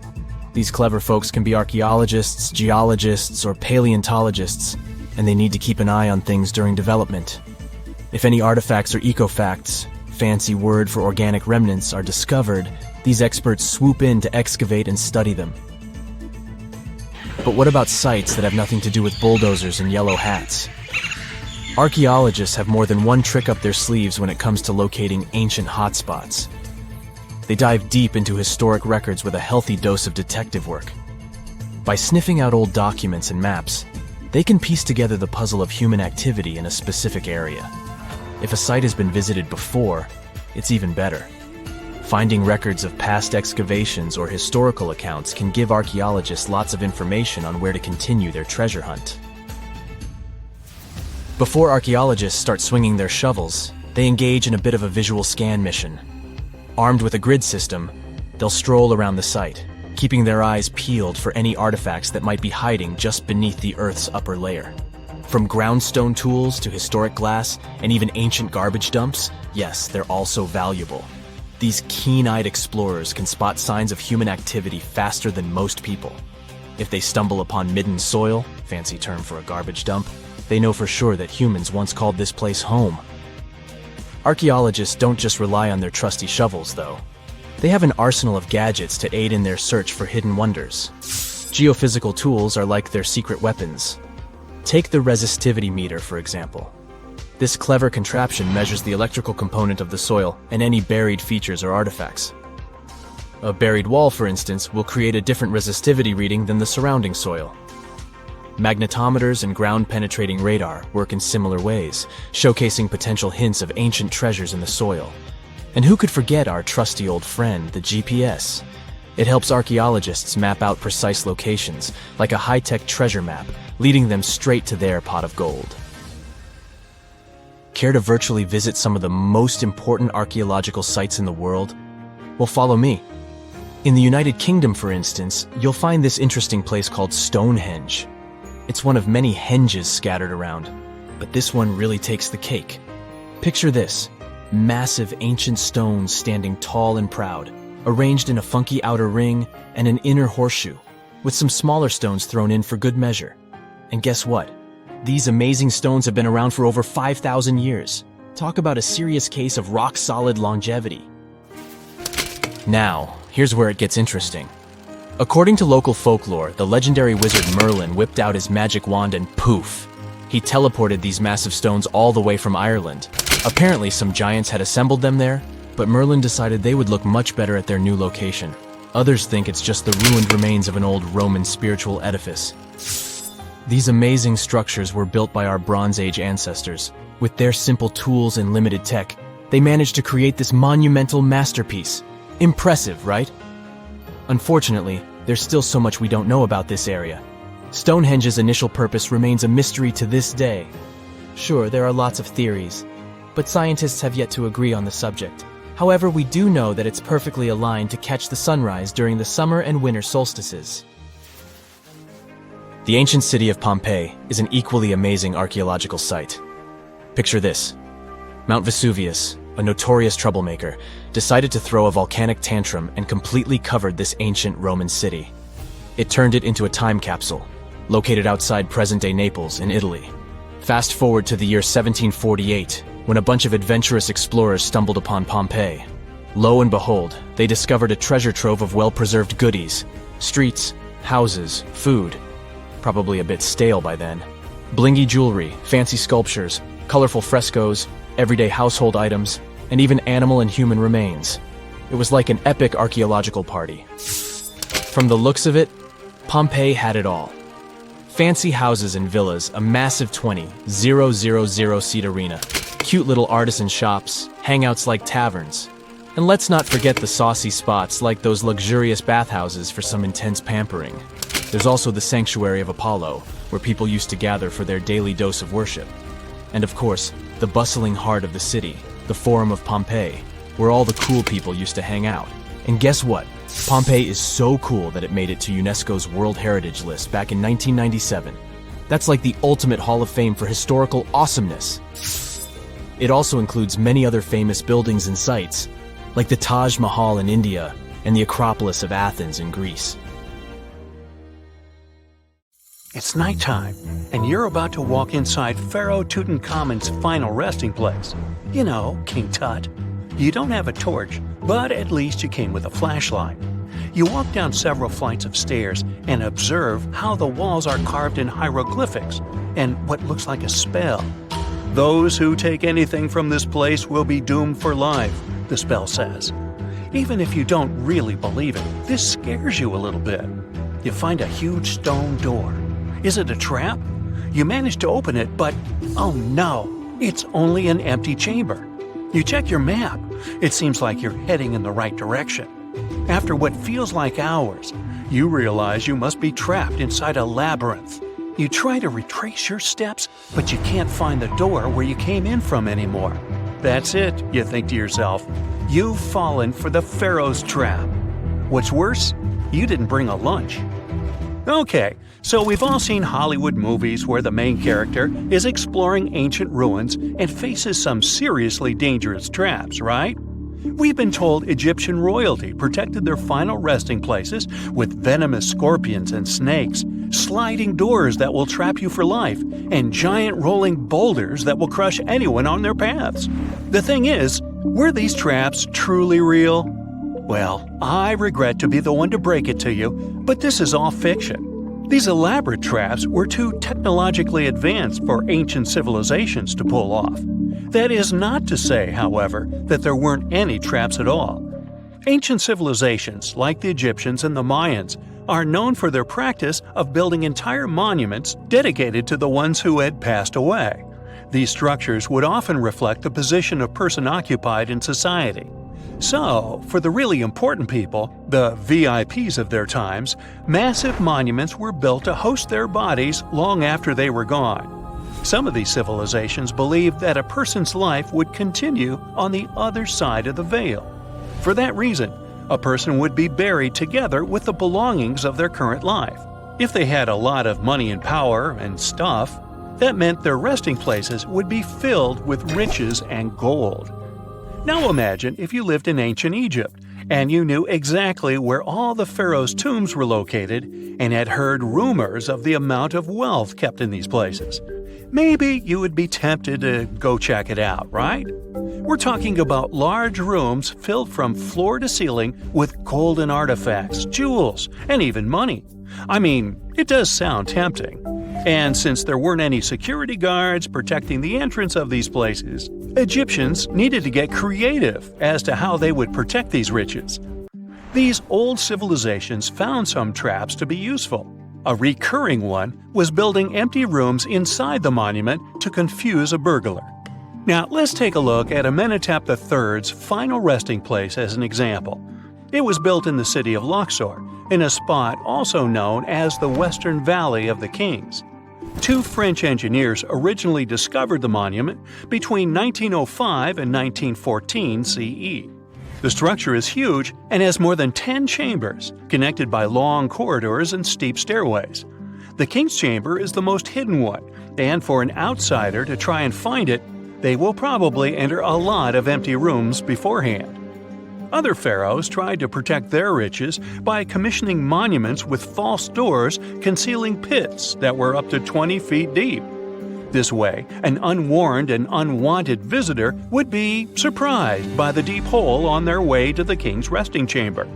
These clever folks can be archaeologists, geologists, or paleontologists, and they need to keep an eye on things during development. If any artifacts or ecofacts, fancy word for organic remnants, are discovered, these experts swoop in to excavate and study them. But what about sites that have nothing to do with bulldozers and yellow hats? Archaeologists have more than one trick up their sleeves when it comes to locating ancient hotspots. They dive deep into historic records with a healthy dose of detective work. By sniffing out old documents and maps, they can piece together the puzzle of human activity in a specific area. If a site has been visited before, it's even better. Finding records of past excavations or historical accounts can give archaeologists lots of information on where to continue their treasure hunt. Before archaeologists start swinging their shovels, they engage in a bit of a visual scan mission. Armed with a grid system, they'll stroll around the site, keeping their eyes peeled for any artifacts that might be hiding just beneath the Earth's upper layer. From groundstone tools to historic glass and even ancient garbage dumps, yes, they're also valuable. These keen-eyed explorers can spot signs of human activity faster than most people. If they stumble upon midden soil, fancy term for a garbage dump, they know for sure that humans once called this place home. Archaeologists don't just rely on their trusty shovels, though. They have an arsenal of gadgets to aid in their search for hidden wonders. Geophysical tools are like their secret weapons. Take the resistivity meter, for example. This clever contraption measures the electrical component of the soil and any buried features or artifacts. A buried wall, for instance, will create a different resistivity reading than the surrounding soil. Magnetometers and ground-penetrating radar work in similar ways, showcasing potential hints of ancient treasures in the soil. And who could forget our trusty old friend, the GPS? It helps archaeologists map out precise locations, like a high-tech treasure map, leading them straight to their pot of gold. Care to virtually visit some of the most important archaeological sites in the world? Well, follow me. In the United Kingdom, for instance, you'll find this interesting place called Stonehenge. It's one of many henges scattered around, but this one really takes the cake. Picture this: massive ancient stones standing tall and proud, arranged in a funky outer ring and an inner horseshoe. with some smaller stones thrown in for good measure. And guess what? These amazing stones have been around for over 5,000 years. Talk about a serious case of rock-solid longevity. Now, here's where it gets interesting. According to local folklore, the legendary wizard Merlin whipped out his magic wand and poof! He teleported these massive stones all the way from Ireland. Apparently, some giants had assembled them there, but Merlin decided they would look much better at their new location. Others think it's just the ruined remains of an old Roman spiritual edifice. These amazing structures were built by our Bronze Age ancestors. With their simple tools and limited tech, they managed to create this monumental masterpiece. Impressive, right? Unfortunately, there's still so much we don't know about this area. Stonehenge's initial purpose remains a mystery to this day. Sure, there are lots of theories, but scientists have yet to agree on the subject. However, we do know that it's perfectly aligned to catch the sunrise during the summer and winter solstices. The ancient city of Pompeii is an equally amazing archaeological site. Picture this. Mount Vesuvius, a notorious troublemaker, decided to throw a volcanic tantrum and completely covered this ancient Roman city. It turned it into a time capsule, located outside present-day Naples in Italy. Fast forward to the year 1748, when a bunch of adventurous explorers stumbled upon Pompeii. Lo and behold, they discovered a treasure trove of well-preserved goodies: streets, houses, food. Probably a bit stale by then. Blingy jewelry, fancy sculptures, colorful frescoes, everyday household items, and even animal and human remains. It was like an epic archaeological party. From the looks of it, Pompeii had it all. Fancy houses and villas, a massive 20,000-seat arena, cute little artisan shops, hangouts like taverns. And let's not forget the saucy spots like those luxurious bathhouses for some intense pampering. There's also the sanctuary of Apollo, where people used to gather for their daily dose of worship. And of course, the bustling heart of the city, the Forum of Pompeii, where all the cool people used to hang out. And guess what? Pompeii is so cool that it made it to UNESCO's World Heritage List back in 1997. That's like the ultimate Hall of Fame for historical awesomeness. It also includes many other famous buildings and sites, like the Taj Mahal in India and the Acropolis of Athens in Greece. It's nighttime, and you're about to walk inside Pharaoh Tutankhamun's final resting place. You know, King Tut. You don't have a torch, but at least you came with a flashlight. You walk down several flights of stairs and observe how the walls are carved in hieroglyphics and what looks like a spell. Those who take anything from this place will be doomed for life, the spell says. Even if you don't really believe it, this scares you a little bit. You find a huge stone door. Is it a trap? You manage to open it, but oh no, it's only an empty chamber. You check your map. It seems like you're heading in the right direction. After what feels like hours, you realize you must be trapped inside a labyrinth. You try to retrace your steps, but you can't find the door where you came in from anymore. That's it, you think to yourself. You've fallen for the Pharaoh's trap. What's worse, you didn't bring a lunch. Okay, so we've all seen Hollywood movies where the main character is exploring ancient ruins and faces some seriously dangerous traps, right? We've been told Egyptian royalty protected their final resting places with venomous scorpions and snakes, sliding doors that will trap you for life, and giant rolling boulders that will crush anyone on their paths. The thing is, were these traps truly real? Well, I regret to be the one to break it to you, but this is all fiction. These elaborate traps were too technologically advanced for ancient civilizations to pull off. That is not to say, however, that there weren't any traps at all. Ancient civilizations, like the Egyptians and the Mayans, are known for their practice of building entire monuments dedicated to the ones who had passed away. These structures would often reflect the position of person occupied in society. So, for the really important people, the VIPs of their times, massive monuments were built to host their bodies long after they were gone. Some of these civilizations believed that a person's life would continue on the other side of the veil. For that reason, a person would be buried together with the belongings of their current life. If they had a lot of money and power and stuff, that meant their resting places would be filled with riches and gold. Now imagine if you lived in ancient Egypt, and you knew exactly where all the pharaoh's tombs were located and had heard rumors of the amount of wealth kept in these places, maybe you would be tempted to go check it out, right? We're talking about large rooms filled from floor to ceiling with golden artifacts, jewels, and even money. I mean, it does sound tempting. And since there weren't any security guards protecting the entrance of these places, Egyptians needed to get creative as to how they would protect these riches. These old civilizations found some traps to be useful. A recurring one was building empty rooms inside the monument to confuse a burglar. Now, let's take a look at Amenhotep III's final resting place as an example. It was built in the city of Luxor, in a spot also known as the Western Valley of the Kings. Two French engineers originally discovered the monument between 1905 and 1914 CE. The structure is huge and has more than 10 chambers, connected by long corridors and steep stairways. The King's Chamber is the most hidden one, and for an outsider to try and find it, they will probably enter a lot of empty rooms beforehand. Other pharaohs tried to protect their riches by commissioning monuments with false doors concealing pits that were up to 20 feet deep. This way, an unwarned and unwanted visitor would be surprised by the deep hole on their way to the king's resting chamber.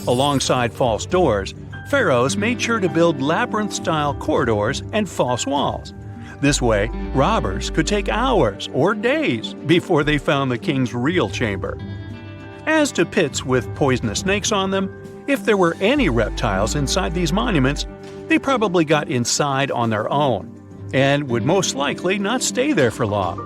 Alongside false doors, pharaohs made sure to build labyrinth-style corridors and false walls. This way, robbers could take hours or days before they found the king's real chamber. As to pits with poisonous snakes on them, if there were any reptiles inside these monuments, they probably got inside on their own and would most likely not stay there for long.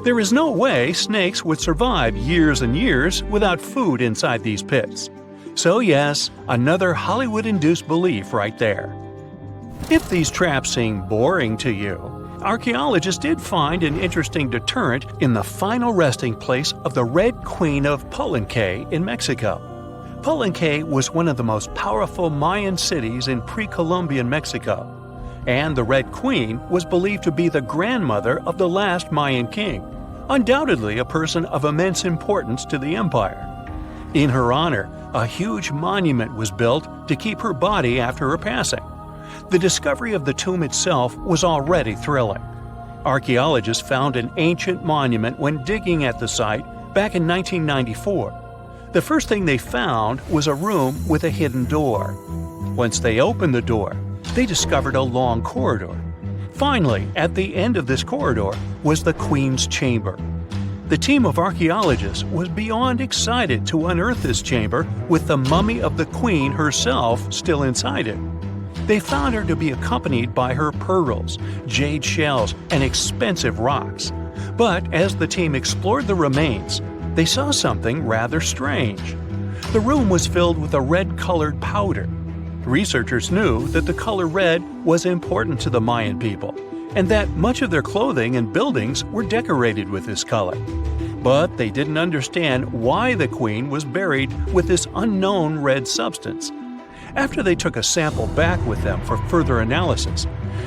There is no way snakes would survive years and years without food inside these pits. So yes, another Hollywood-induced belief right there. If these traps seem boring to you, archaeologists did find an interesting deterrent in the final resting place of the Red Queen of Palenque in Mexico. Palenque was one of the most powerful Mayan cities in pre-Columbian Mexico, and the Red Queen was believed to be the grandmother of the last Mayan king, undoubtedly a person of immense importance to the empire. In her honor, a huge monument was built to keep her body after her passing. The discovery of the tomb itself was already thrilling. Archaeologists found an ancient monument when digging at the site back in 1994. The first thing they found was a room with a hidden door. Once they opened the door, they discovered a long corridor. Finally, at the end of this corridor was the Queen's chamber. The team of archaeologists was beyond excited to unearth this chamber with the mummy of the Queen herself still inside it. They found her to be accompanied by her pearls, jade shells, and expensive rocks. But as the team explored the remains, they saw something rather strange. The room was filled with a red-colored powder. Researchers knew that the color red was important to the Mayan people, and that much of their clothing and buildings were decorated with this color. But they didn't understand why the queen was buried with this unknown red substance. After they took a sample back with them for further analysis,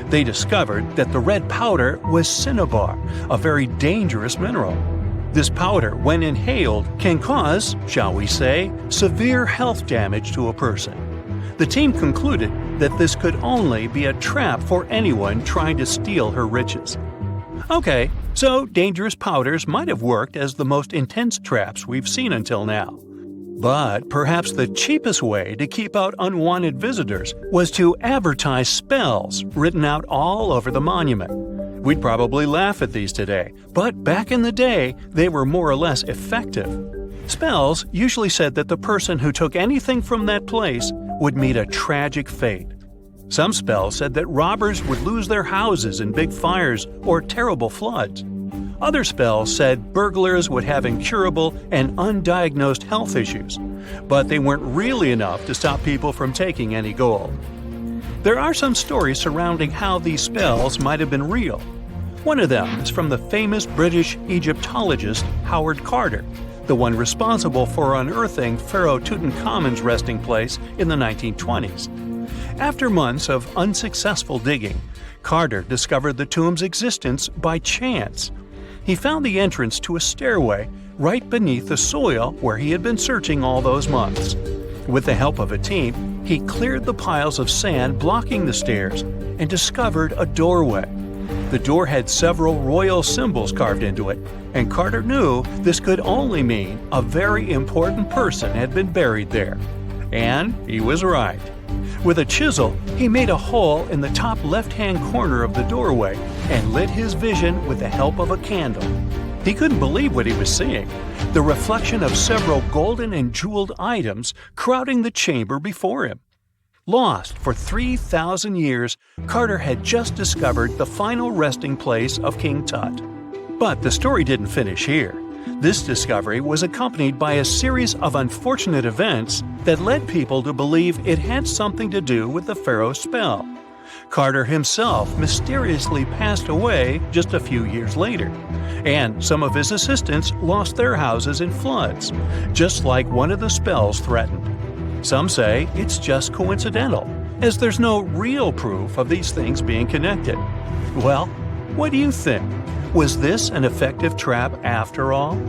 they discovered that the red powder was cinnabar, a very dangerous mineral. This powder, when inhaled, can cause, shall we say, severe health damage to a person. The team concluded that this could only be a trap for anyone trying to steal her riches. Okay, so dangerous powders might have worked as the most intense traps we've seen until now. But perhaps the cheapest way to keep out unwanted visitors was to advertise spells written out all over the monument. We'd probably laugh at these today, but back in the day, they were more or less effective. Spells usually said that the person who took anything from that place would meet a tragic fate. Some spells said that robbers would lose their houses in big fires or terrible floods. Other spells said burglars would have incurable and undiagnosed health issues, but they weren't really enough to stop people from taking any gold. There are some stories surrounding how these spells might have been real. One of them is from the famous British Egyptologist Howard Carter, the one responsible for unearthing Pharaoh Tutankhamun's resting place in the 1920s. After months of unsuccessful digging, Carter discovered the tomb's existence by chance. He found the entrance to a stairway right beneath the soil where he had been searching all those months. With the help of a team, he cleared the piles of sand blocking the stairs and discovered a doorway. The door had several royal symbols carved into it, and Carter knew this could only mean a very important person had been buried there. And he was right. With a chisel, he made a hole in the top left-hand corner of the doorway and lit his vision with the help of a candle. He couldn't believe what he was seeing, the reflection of several golden and jeweled items crowding the chamber before him. Lost for 3,000 years, Carter had just discovered the final resting place of King Tut. But the story didn't finish here. This discovery was accompanied by a series of unfortunate events that led people to believe it had something to do with the pharaoh's spell. Carter himself mysteriously passed away just a few years later, and some of his assistants lost their houses in floods, just like one of the spells threatened. Some say it's just coincidental, as there's no real proof of these things being connected. Well, what do you think? Was this an effective trap after all?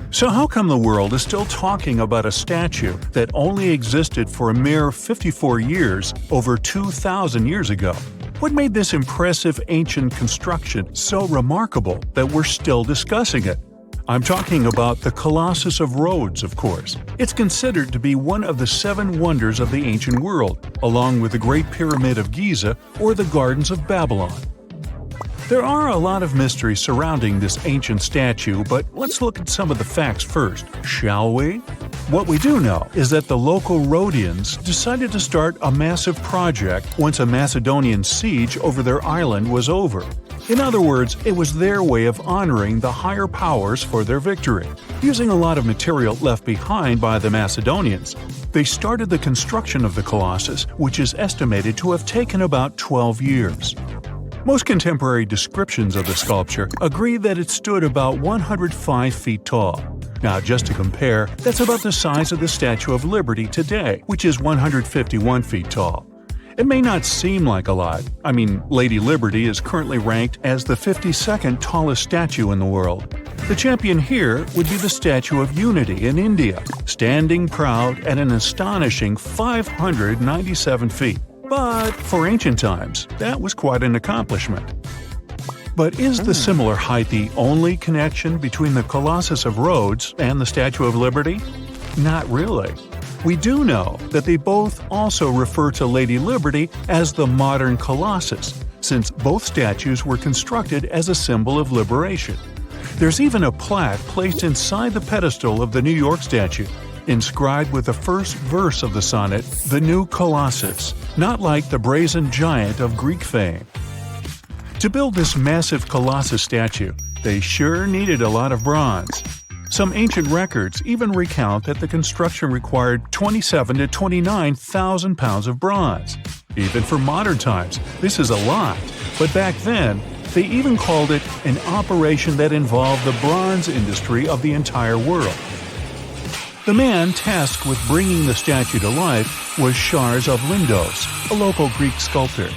So how come the world is still talking about a statue that only existed for a mere 54 years over 2,000 years ago? What made this impressive ancient construction so remarkable that we're still discussing it? I'm talking about the Colossus of Rhodes, of course. It's considered to be one of the 7 wonders of the ancient world, along with the Great Pyramid of Giza or the Gardens of Babylon. There are a lot of mysteries surrounding this ancient statue, but let's look at some of the facts first, shall we? What we do know is that the local Rhodians decided to start a massive project once a Macedonian siege over their island was over. In other words, it was their way of honoring the higher powers for their victory. Using a lot of material left behind by the Macedonians, they started the construction of the Colossus, which is estimated to have taken about 12 years. Most contemporary descriptions of the sculpture agree that it stood about 105 feet tall. Now, just to compare, that's about the size of the Statue of Liberty today, which is 151 feet tall. It may not seem like a lot. I mean, Lady Liberty is currently ranked as the 52nd tallest statue in the world. The champion here would be the Statue of Unity in India, standing proud at an astonishing 597 feet. But for ancient times, that was quite an accomplishment. But is the similar height the only connection between the Colossus of Rhodes and the Statue of Liberty? Not really. We do know that they both also refer to Lady Liberty as the modern Colossus, since both statues were constructed as a symbol of liberation. There's even a plaque placed inside the pedestal of the New York statue, inscribed with the first verse of the sonnet, "The New Colossus," not like the brazen giant of Greek fame. To build this massive Colossus statue, they sure needed a lot of bronze. Some ancient records even recount that the construction required 27,000 to 29,000 pounds of bronze. Even for modern times, this is a lot, but back then, they even called it an operation that involved the bronze industry of the entire world. The man tasked with bringing the statue to life was Chares of Lindos, a local Greek sculptor.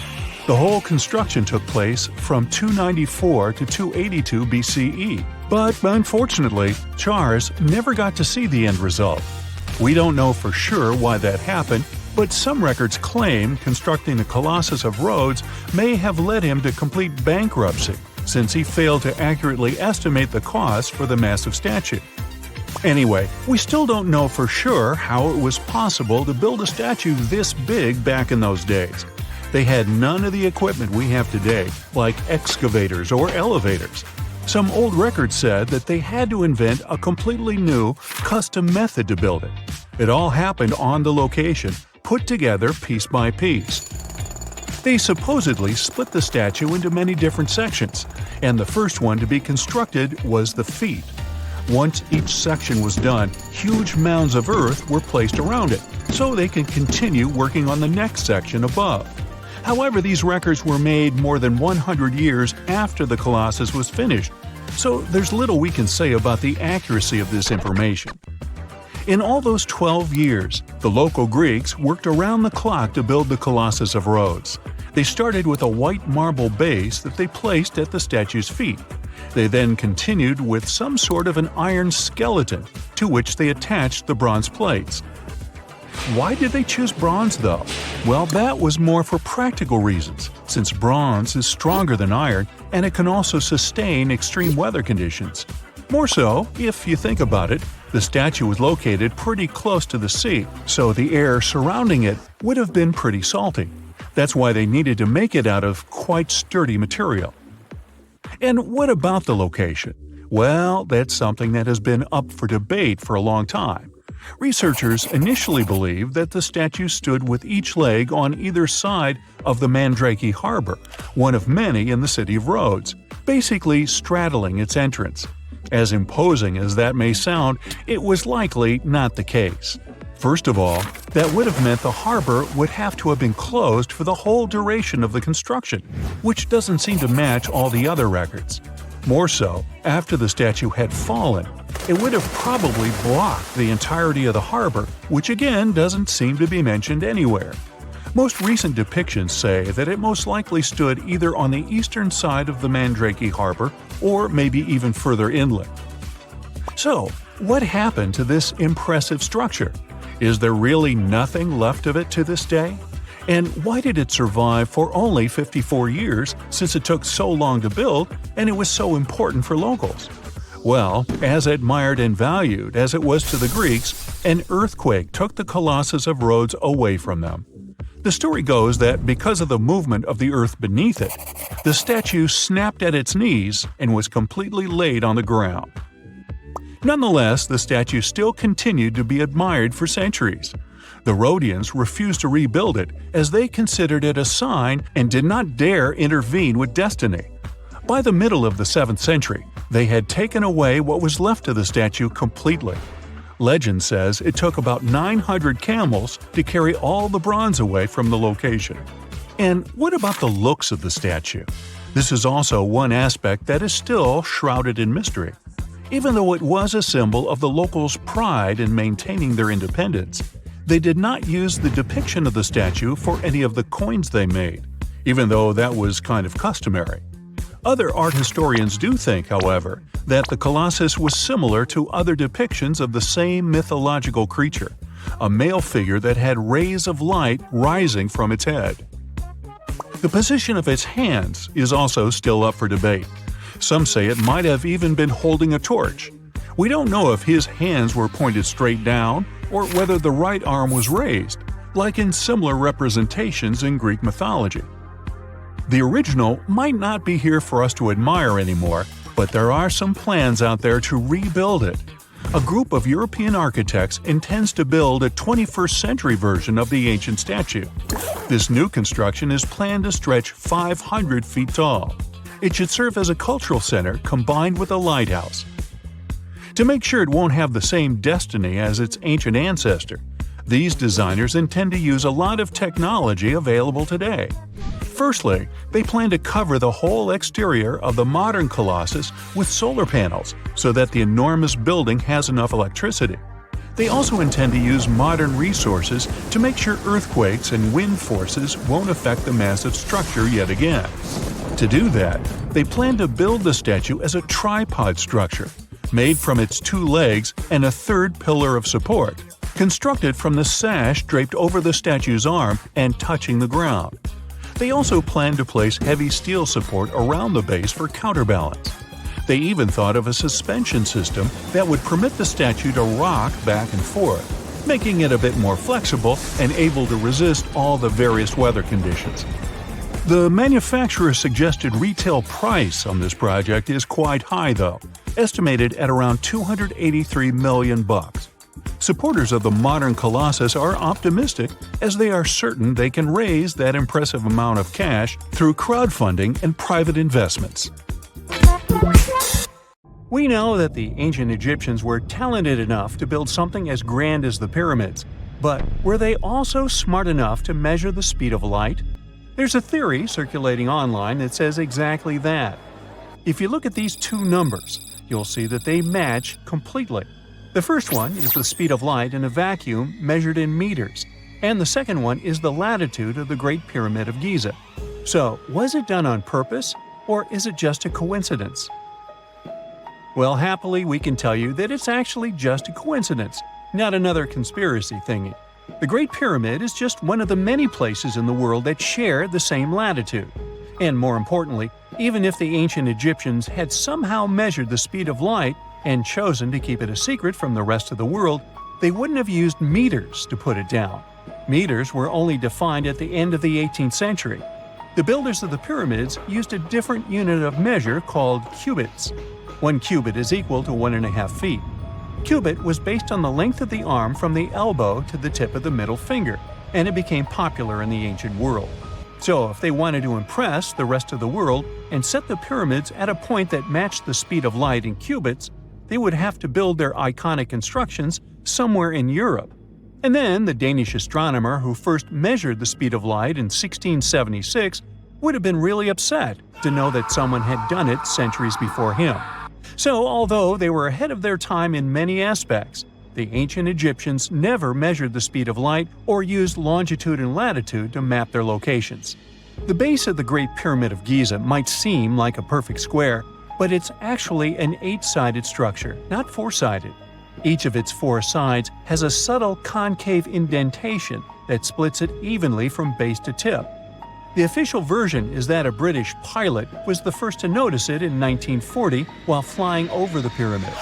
The whole construction took place from 294 to 282 BCE. But unfortunately, Chares never got to see the end result. We don't know for sure why that happened, but some records claim constructing the Colossus of Rhodes may have led him to complete bankruptcy, since he failed to accurately estimate the cost for the massive statue. Anyway, we still don't know for sure how it was possible to build a statue this big back in those days. They had none of the equipment we have today, like excavators or elevators. Some old records said that they had to invent a completely new, custom method to build it. It all happened on the location, put together piece by piece. They supposedly split the statue into many different sections, and the first one to be constructed was the feet. Once each section was done, huge mounds of earth were placed around it, so they could continue working on the next section above. However, these records were made more than 100 years after the Colossus was finished, so there's little we can say about the accuracy of this information. In all those 12 years, the local Greeks worked around the clock to build the Colossus of Rhodes. They started with a white marble base that they placed at the statue's feet. They then continued with some sort of an iron skeleton, to which they attached the bronze plates. Why did they choose bronze, though? Well, that was more for practical reasons, since bronze is stronger than iron and it can also sustain extreme weather conditions. More so, if you think about it, the statue was located pretty close to the sea, so the air surrounding it would have been pretty salty. That's why they needed to make it out of quite sturdy material. And what about the location? Well, that's something that has been up for debate for a long time. Researchers initially believed that the statue stood with each leg on either side of the Mandrake Harbor, one of many in the city of Rhodes, basically straddling its entrance. As imposing as that may sound, it was likely not the case. First of all, that would have meant the harbor would have to have been closed for the whole duration of the construction, which doesn't seem to match all the other records. More so, after the statue had fallen, it would have probably blocked the entirety of the harbor, which again doesn't seem to be mentioned anywhere. Most recent depictions say that it most likely stood either on the eastern side of the Mandrake Harbor or maybe even further inland. So, what happened to this impressive structure? Is there really nothing left of it to this day? And why did it survive for only 54 years, since it took so long to build and it was so important for locals? Well, as admired and valued as it was to the Greeks, an earthquake took the Colossus of Rhodes away from them. The story goes that because of the movement of the earth beneath it, the statue snapped at its knees and was completely laid on the ground. Nonetheless, the statue still continued to be admired for centuries. The Rhodians refused to rebuild it as they considered it a sign and did not dare intervene with destiny. By the middle of the 7th century, they had taken away what was left of the statue completely. Legend says it took about 900 camels to carry all the bronze away from the location. And what about the looks of the statue? This is also one aspect that is still shrouded in mystery. Even though it was a symbol of the locals' pride in maintaining their independence, they did not use the depiction of the statue for any of the coins they made, even though that was kind of customary. Other art historians do think, however, that the Colossus was similar to other depictions of the same mythological creature, a male figure that had rays of light rising from its head. The position of its hands is also still up for debate. Some say it might have even been holding a torch. We don't know if his hands were pointed straight down or whether the right arm was raised, like in similar representations in Greek mythology. The original might not be here for us to admire anymore, but there are some plans out there to rebuild it. A group of European architects intends to build a 21st century version of the ancient statue. This new construction is planned to stretch 500 feet tall. It should serve as a cultural center combined with a lighthouse. To make sure it won't have the same destiny as its ancient ancestor, these designers intend to use a lot of technology available today. Firstly, they plan to cover the whole exterior of the modern Colossus with solar panels so that the enormous building has enough electricity. They also intend to use modern resources to make sure earthquakes and wind forces won't affect the massive structure yet again. To do that, they plan to build the statue as a tripod structure, made from its 2 legs and a third pillar of support, constructed from the sash draped over the statue's arm and touching the ground. They also plan to place heavy steel support around the base for counterbalance. They even thought of a suspension system that would permit the statue to rock back and forth, making it a bit more flexible and able to resist all the various weather conditions. The manufacturer's suggested retail price on this project is quite high though, estimated at around $283 million. Supporters of the modern Colossus are optimistic as they are certain they can raise that impressive amount of cash through crowdfunding and private investments. We know that the ancient Egyptians were talented enough to build something as grand as the pyramids, but were they also smart enough to measure the speed of light? There's a theory circulating online that says exactly that. If you look at these 2 numbers, you'll see that they match completely. The first one is the speed of light in a vacuum measured in meters, and the second one is the latitude of the Great Pyramid of Giza. So, was it done on purpose, or is it just a coincidence? Well, happily, we can tell you that it's actually just a coincidence, not another conspiracy thingy. The Great Pyramid is just one of the many places in the world that share the same latitude. And more importantly, even if the ancient Egyptians had somehow measured the speed of light and chosen to keep it a secret from the rest of the world, they wouldn't have used meters to put it down. Meters were only defined at the end of the 18th century. The builders of the pyramids used a different unit of measure called cubits. 1 cubit is equal to 1.5 feet. Cubit was based on the length of the arm from the elbow to the tip of the middle finger, and it became popular in the ancient world. So if they wanted to impress the rest of the world and set the pyramids at a point that matched the speed of light in cubits, they would have to build their iconic constructions somewhere in Europe. And then the Danish astronomer who first measured the speed of light in 1676 would have been really upset to know that someone had done it centuries before him. So although they were ahead of their time in many aspects, the ancient Egyptians never measured the speed of light or used longitude and latitude to map their locations. The base of the Great Pyramid of Giza might seem like a perfect square, but it's actually an 8-sided structure, not 4-sided. Each of its 4 sides has a subtle concave indentation that splits it evenly from base to tip. The official version is that a British pilot was the first to notice it in 1940 while flying over the pyramid.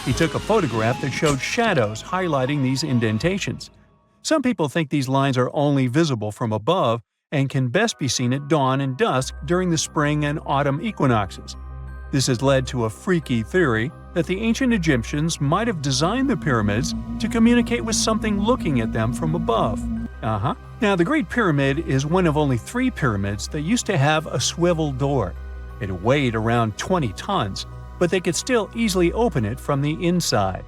He took a photograph that showed shadows highlighting these indentations. Some people think these lines are only visible from above and can best be seen at dawn and dusk during the spring and autumn equinoxes. This has led to a freaky theory that the ancient Egyptians might have designed the pyramids to communicate with something looking at them from above. Now, the Great Pyramid is one of only 3 pyramids that used to have a swivel door. It weighed around 20 tons, but they could still easily open it from the inside.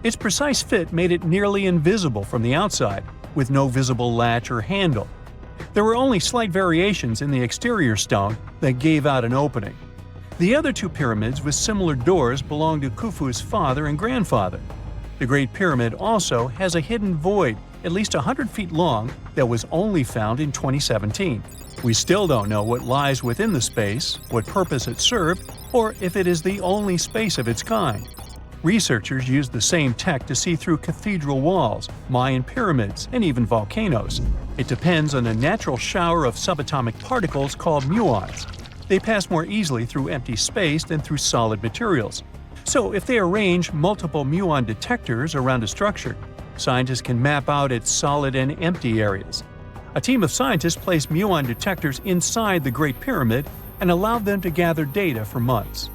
Its precise fit made it nearly invisible from the outside, with no visible latch or handle. There were only slight variations in the exterior stone that gave out an opening. The other 2 pyramids with similar doors belonged to Khufu's father and grandfather. The Great Pyramid also has a hidden void at least 100 feet long that was only found in 2017. We still don't know what lies within the space, what purpose it served, or if it is the only space of its kind. Researchers used the same tech to see through cathedral walls, Mayan pyramids, and even volcanoes. It depends on a natural shower of subatomic particles called muons. They pass more easily through empty space than through solid materials. So if they arrange multiple muon detectors around a structure, scientists can map out its solid and empty areas. A team of scientists placed muon detectors inside the Great Pyramid and allowed them to gather data for months.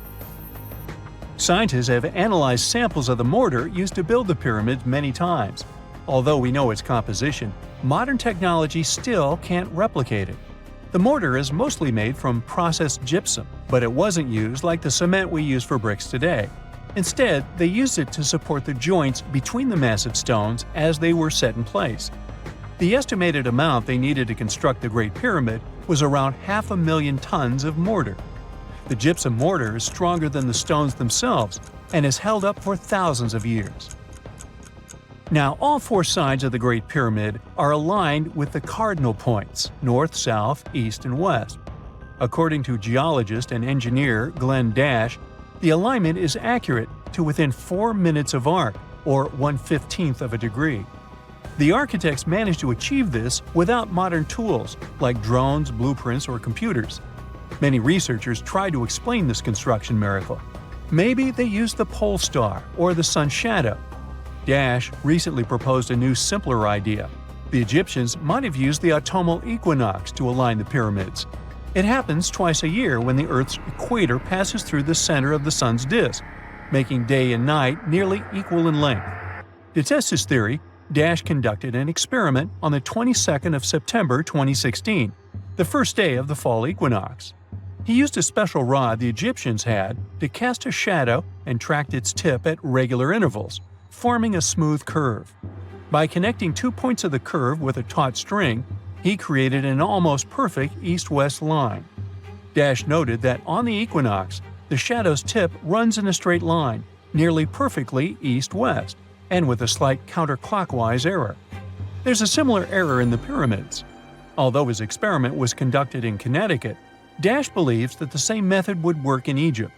Scientists have analyzed samples of the mortar used to build the pyramids many times. Although we know its composition, modern technology still can't replicate it. The mortar is mostly made from processed gypsum, but it wasn't used like the cement we use for bricks today. Instead, they used it to support the joints between the massive stones as they were set in place. The estimated amount they needed to construct the Great Pyramid was around 500,000 tons of mortar. The gypsum mortar is stronger than the stones themselves and has held up for thousands of years. Now, all 4 sides of the Great Pyramid are aligned with the cardinal points – north, south, east, and west. According to geologist and engineer Glenn Dash, the alignment is accurate to within 4 minutes of arc, or 1/15th of a degree. The architects managed to achieve this without modern tools like drones, blueprints, or computers. Many researchers try to explain this construction miracle. Maybe they used the pole star or the sun's shadow. Dash recently proposed a new, simpler idea. The Egyptians might have used the autumnal equinox to align the pyramids. It happens twice a year when the Earth's equator passes through the center of the sun's disk, making day and night nearly equal in length. To test his theory, Dash conducted an experiment on the 22nd of September 2016, the first day of the fall equinox. He used a special rod the Egyptians had to cast a shadow and tracked its tip at regular intervals, forming a smooth curve. By connecting 2 points of the curve with a taut string, he created an almost perfect east-west line. Dash noted that on the equinox, the shadow's tip runs in a straight line, nearly perfectly east-west, and with a slight counterclockwise error. There's a similar error in the pyramids. Although his experiment was conducted in Connecticut, Dash believes that the same method would work in Egypt.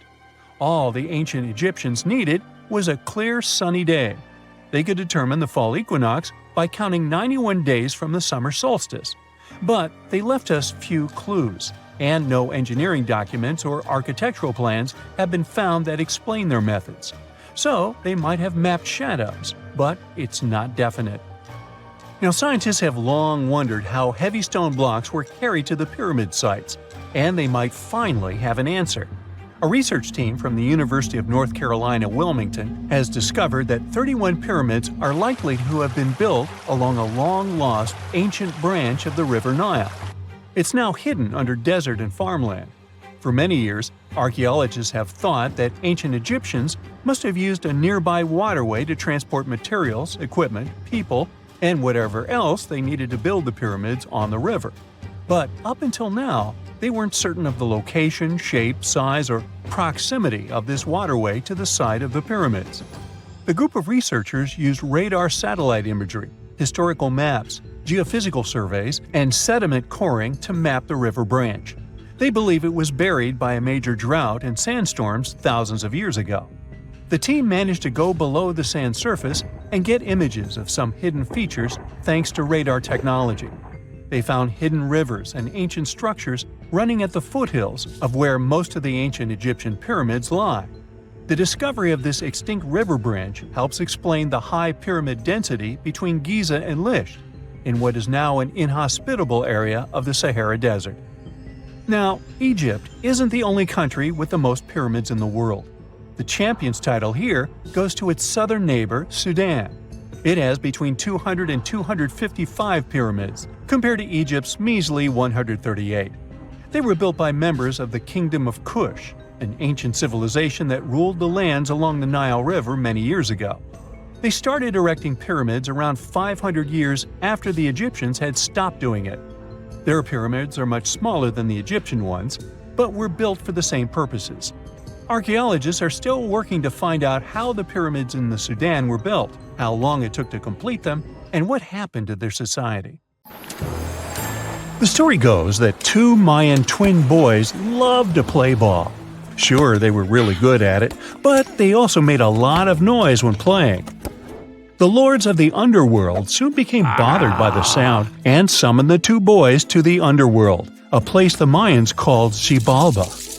All the ancient Egyptians needed was a clear, sunny day. They could determine the fall equinox by counting 91 days from the summer solstice. But they left us few clues, and no engineering documents or architectural plans have been found that explain their methods. So they might have mapped shadows, but it's not definite. Now, scientists have long wondered how heavy stone blocks were carried to the pyramid sites, and they might finally have an answer. A research team from the University of North Carolina, Wilmington, has discovered that 31 pyramids are likely to have been built along a long-lost ancient branch of the River Nile. It's now hidden under desert and farmland. For many years, archaeologists have thought that ancient Egyptians must have used a nearby waterway to transport materials, equipment, people, and whatever else they needed to build the pyramids on the river. But up until now, they weren't certain of the location, shape, size, or proximity of this waterway to the site of the pyramids. The group of researchers used radar satellite imagery, historical maps, geophysical surveys, and sediment coring to map the river branch. They believe it was buried by a major drought and sandstorms thousands of years ago. The team managed to go below the sand surface and get images of some hidden features thanks to radar technology. They found hidden rivers and ancient structures running at the foothills of where most of the ancient Egyptian pyramids lie. The discovery of this extinct river branch helps explain the high pyramid density between Giza and Lish, in what is now an inhospitable area of the Sahara Desert. Now, Egypt isn't the only country with the most pyramids in the world. The champion's title here goes to its southern neighbor, Sudan. It has between 200 and 255 pyramids, compared to Egypt's measly 138. They were built by members of the Kingdom of Kush, an ancient civilization that ruled the lands along the Nile River many years ago. They started erecting pyramids around 500 years after the Egyptians had stopped doing it. Their pyramids are much smaller than the Egyptian ones, but were built for the same purposes. Archaeologists are still working to find out how the pyramids in the Sudan were built, how long it took to complete them, and what happened to their society. The story goes that two Mayan twin boys loved to play ball. Sure, they were really good at it, but they also made a lot of noise when playing. The lords of the underworld soon became bothered by the sound and summoned the two boys to the underworld, a place the Mayans called Xibalba.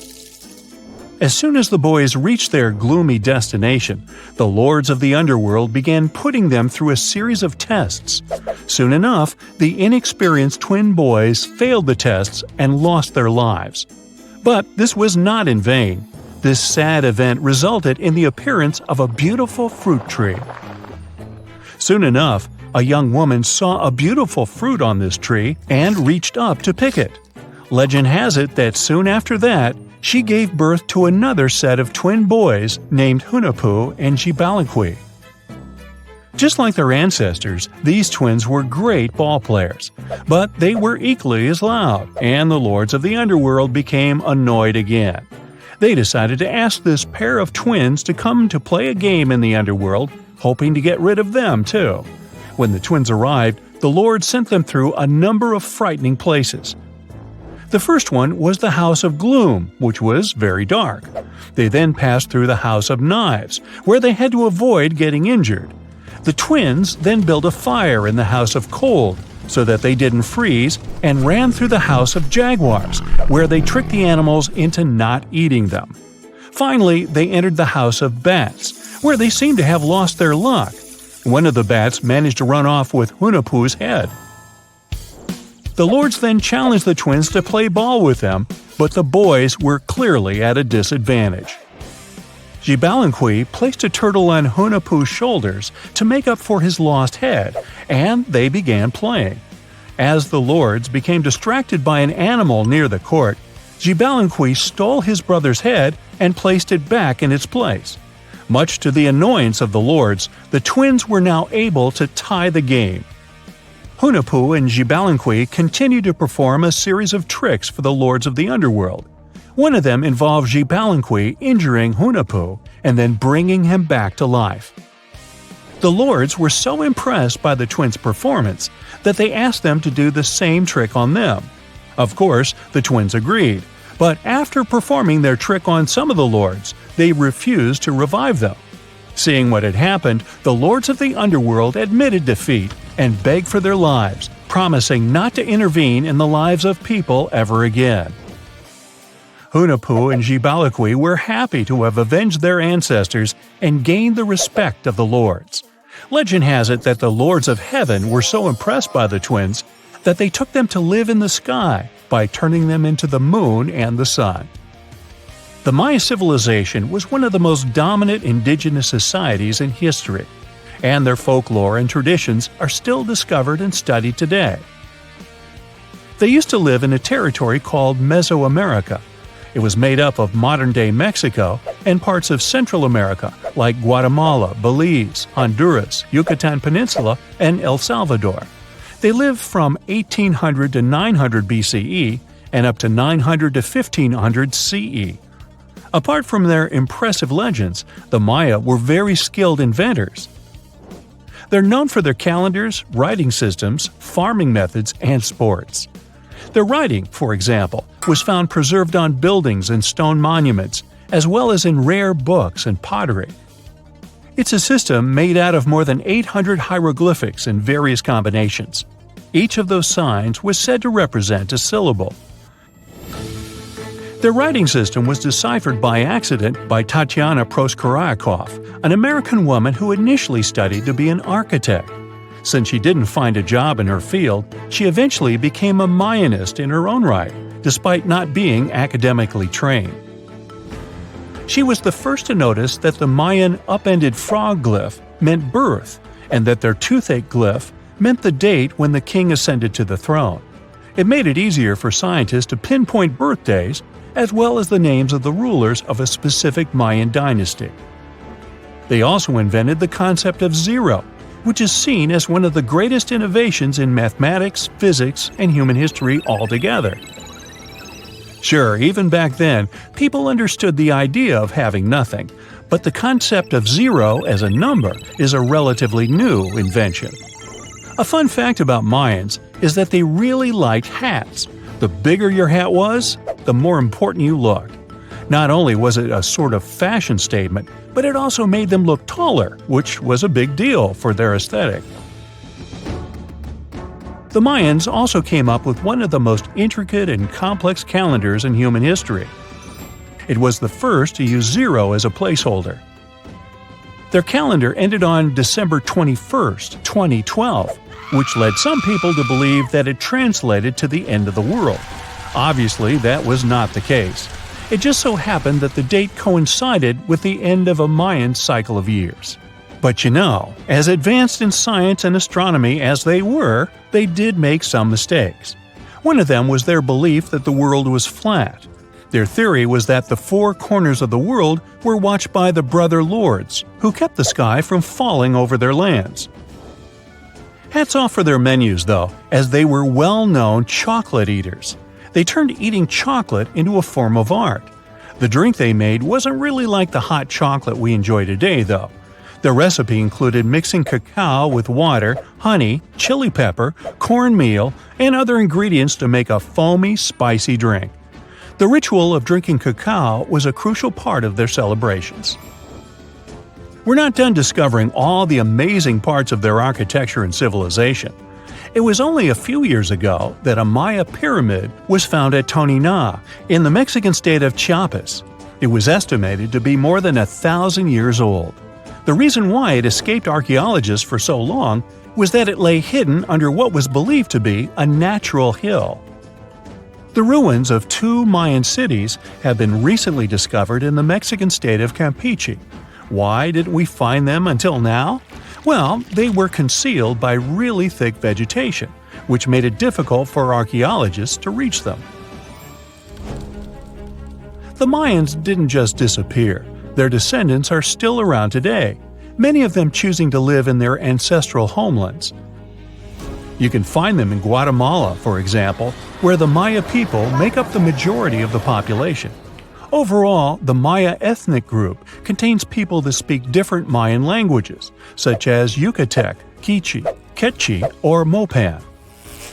As soon as the boys reached their gloomy destination, the lords of the underworld began putting them through a series of tests. Soon enough, the inexperienced twin boys failed the tests and lost their lives. But this was not in vain. This sad event resulted in the appearance of a beautiful fruit tree. Soon enough, a young woman saw a beautiful fruit on this tree and reached up to pick it. Legend has it that soon after that, she gave birth to another set of twin boys named Hunahpu and Xibalba. Just like their ancestors, these twins were great ball players, but they were equally as loud, and the lords of the underworld became annoyed again. They decided to ask this pair of twins to come to play a game in the underworld, hoping to get rid of them too. When the twins arrived, the lords sent them through a number of frightening places. The first one was the House of Gloom, which was very dark. They then passed through the House of Knives, where they had to avoid getting injured. The twins then built a fire in the House of Cold, so that they didn't freeze, and ran through the House of Jaguars, where they tricked the animals into not eating them. Finally, they entered the House of Bats, where they seemed to have lost their luck. One of the bats managed to run off with Hunahpu's head. The lords then challenged the twins to play ball with them, but the boys were clearly at a disadvantage. Xibalba placed a turtle on Hunahpu's shoulders to make up for his lost head, and they began playing. As the lords became distracted by an animal near the court, Xibalba stole his brother's head and placed it back in its place. Much to the annoyance of the lords, the twins were now able to tie the game. Hunahpu and Xibalba continued to perform a series of tricks for the lords of the underworld. One of them involved Xibalba injuring Hunahpu and then bringing him back to life. The lords were so impressed by the twins' performance that they asked them to do the same trick on them. Of course, the twins agreed, but after performing their trick on some of the lords, they refused to revive them. Seeing what had happened, the lords of the underworld admitted defeat and begged for their lives, promising not to intervene in the lives of people ever again. Hunahpu and Xibalaqui were happy to have avenged their ancestors and gained the respect of the lords. Legend has it that the lords of heaven were so impressed by the twins that they took them to live in the sky by turning them into the moon and the sun. The Maya civilization was one of the most dominant indigenous societies in history, and their folklore and traditions are still discovered and studied today. They used to live in a territory called Mesoamerica. It was made up of modern-day Mexico and parts of Central America like Guatemala, Belize, Honduras, Yucatan Peninsula, and El Salvador. They lived from 1800 to 900 BCE and up to 900 to 1500 CE. Apart from their impressive legends, the Maya were very skilled inventors. They're known for their calendars, writing systems, farming methods, and sports. Their writing, for example, was found preserved on buildings and stone monuments, as well as in rare books and pottery. It's a system made out of more than 800 hieroglyphics in various combinations. Each of those signs was said to represent a syllable. Their writing system was deciphered by accident by Tatiana Proskorakov, an American woman who initially studied to be an architect. Since she didn't find a job in her field, she eventually became a Mayanist in her own right, despite not being academically trained. She was the first to notice that the Mayan upended frog glyph meant birth, and that their toothache glyph meant the date when the king ascended to the throne. It made it easier for scientists to pinpoint birthdays, as well as the names of the rulers of a specific Mayan dynasty. They also invented the concept of zero, which is seen as one of the greatest innovations in mathematics, physics, and human history altogether. Sure, even back then, people understood the idea of having nothing, but the concept of zero as a number is a relatively new invention. A fun fact about Mayans is that they really liked hats. The bigger your hat was, the more important you looked. Not only was it a sort of fashion statement, but it also made them look taller, which was a big deal for their aesthetic. The Mayans also came up with one of the most intricate and complex calendars in human history. It was the first to use zero as a placeholder. Their calendar ended on December 21st, 2012, which led some people to believe that it translated to the end of the world. Obviously, that was not the case. It just so happened that the date coincided with the end of a Mayan cycle of years. But you know, as advanced in science and astronomy as they were, they did make some mistakes. One of them was their belief that the world was flat. Their theory was that the four corners of the world were watched by the brother lords, who kept the sky from falling over their lands. Hats off for their menus, though, as they were well-known chocolate eaters. They turned eating chocolate into a form of art. The drink they made wasn't really like the hot chocolate we enjoy today, though. The recipe included mixing cacao with water, honey, chili pepper, cornmeal, and other ingredients to make a foamy, spicy drink. The ritual of drinking cacao was a crucial part of their celebrations. We're not done discovering all the amazing parts of their architecture and civilization. It was only a few years ago that a Maya pyramid was found at Tonina, in the Mexican state of Chiapas. It was estimated to be more than 1,000 years old. The reason why it escaped archaeologists for so long was that it lay hidden under what was believed to be a natural hill. The ruins of two Mayan cities have been recently discovered in the Mexican state of Campeche. Why didn't we find them until now? Well, they were concealed by really thick vegetation, which made it difficult for archaeologists to reach them. The Mayans didn't just disappear. Their descendants are still around today, many of them choosing to live in their ancestral homelands. You can find them in Guatemala, for example, where the Maya people make up the majority of the population. Overall, the Maya ethnic group contains people that speak different Mayan languages, such as Yucatec, Quiche, Quechua, or Mopan.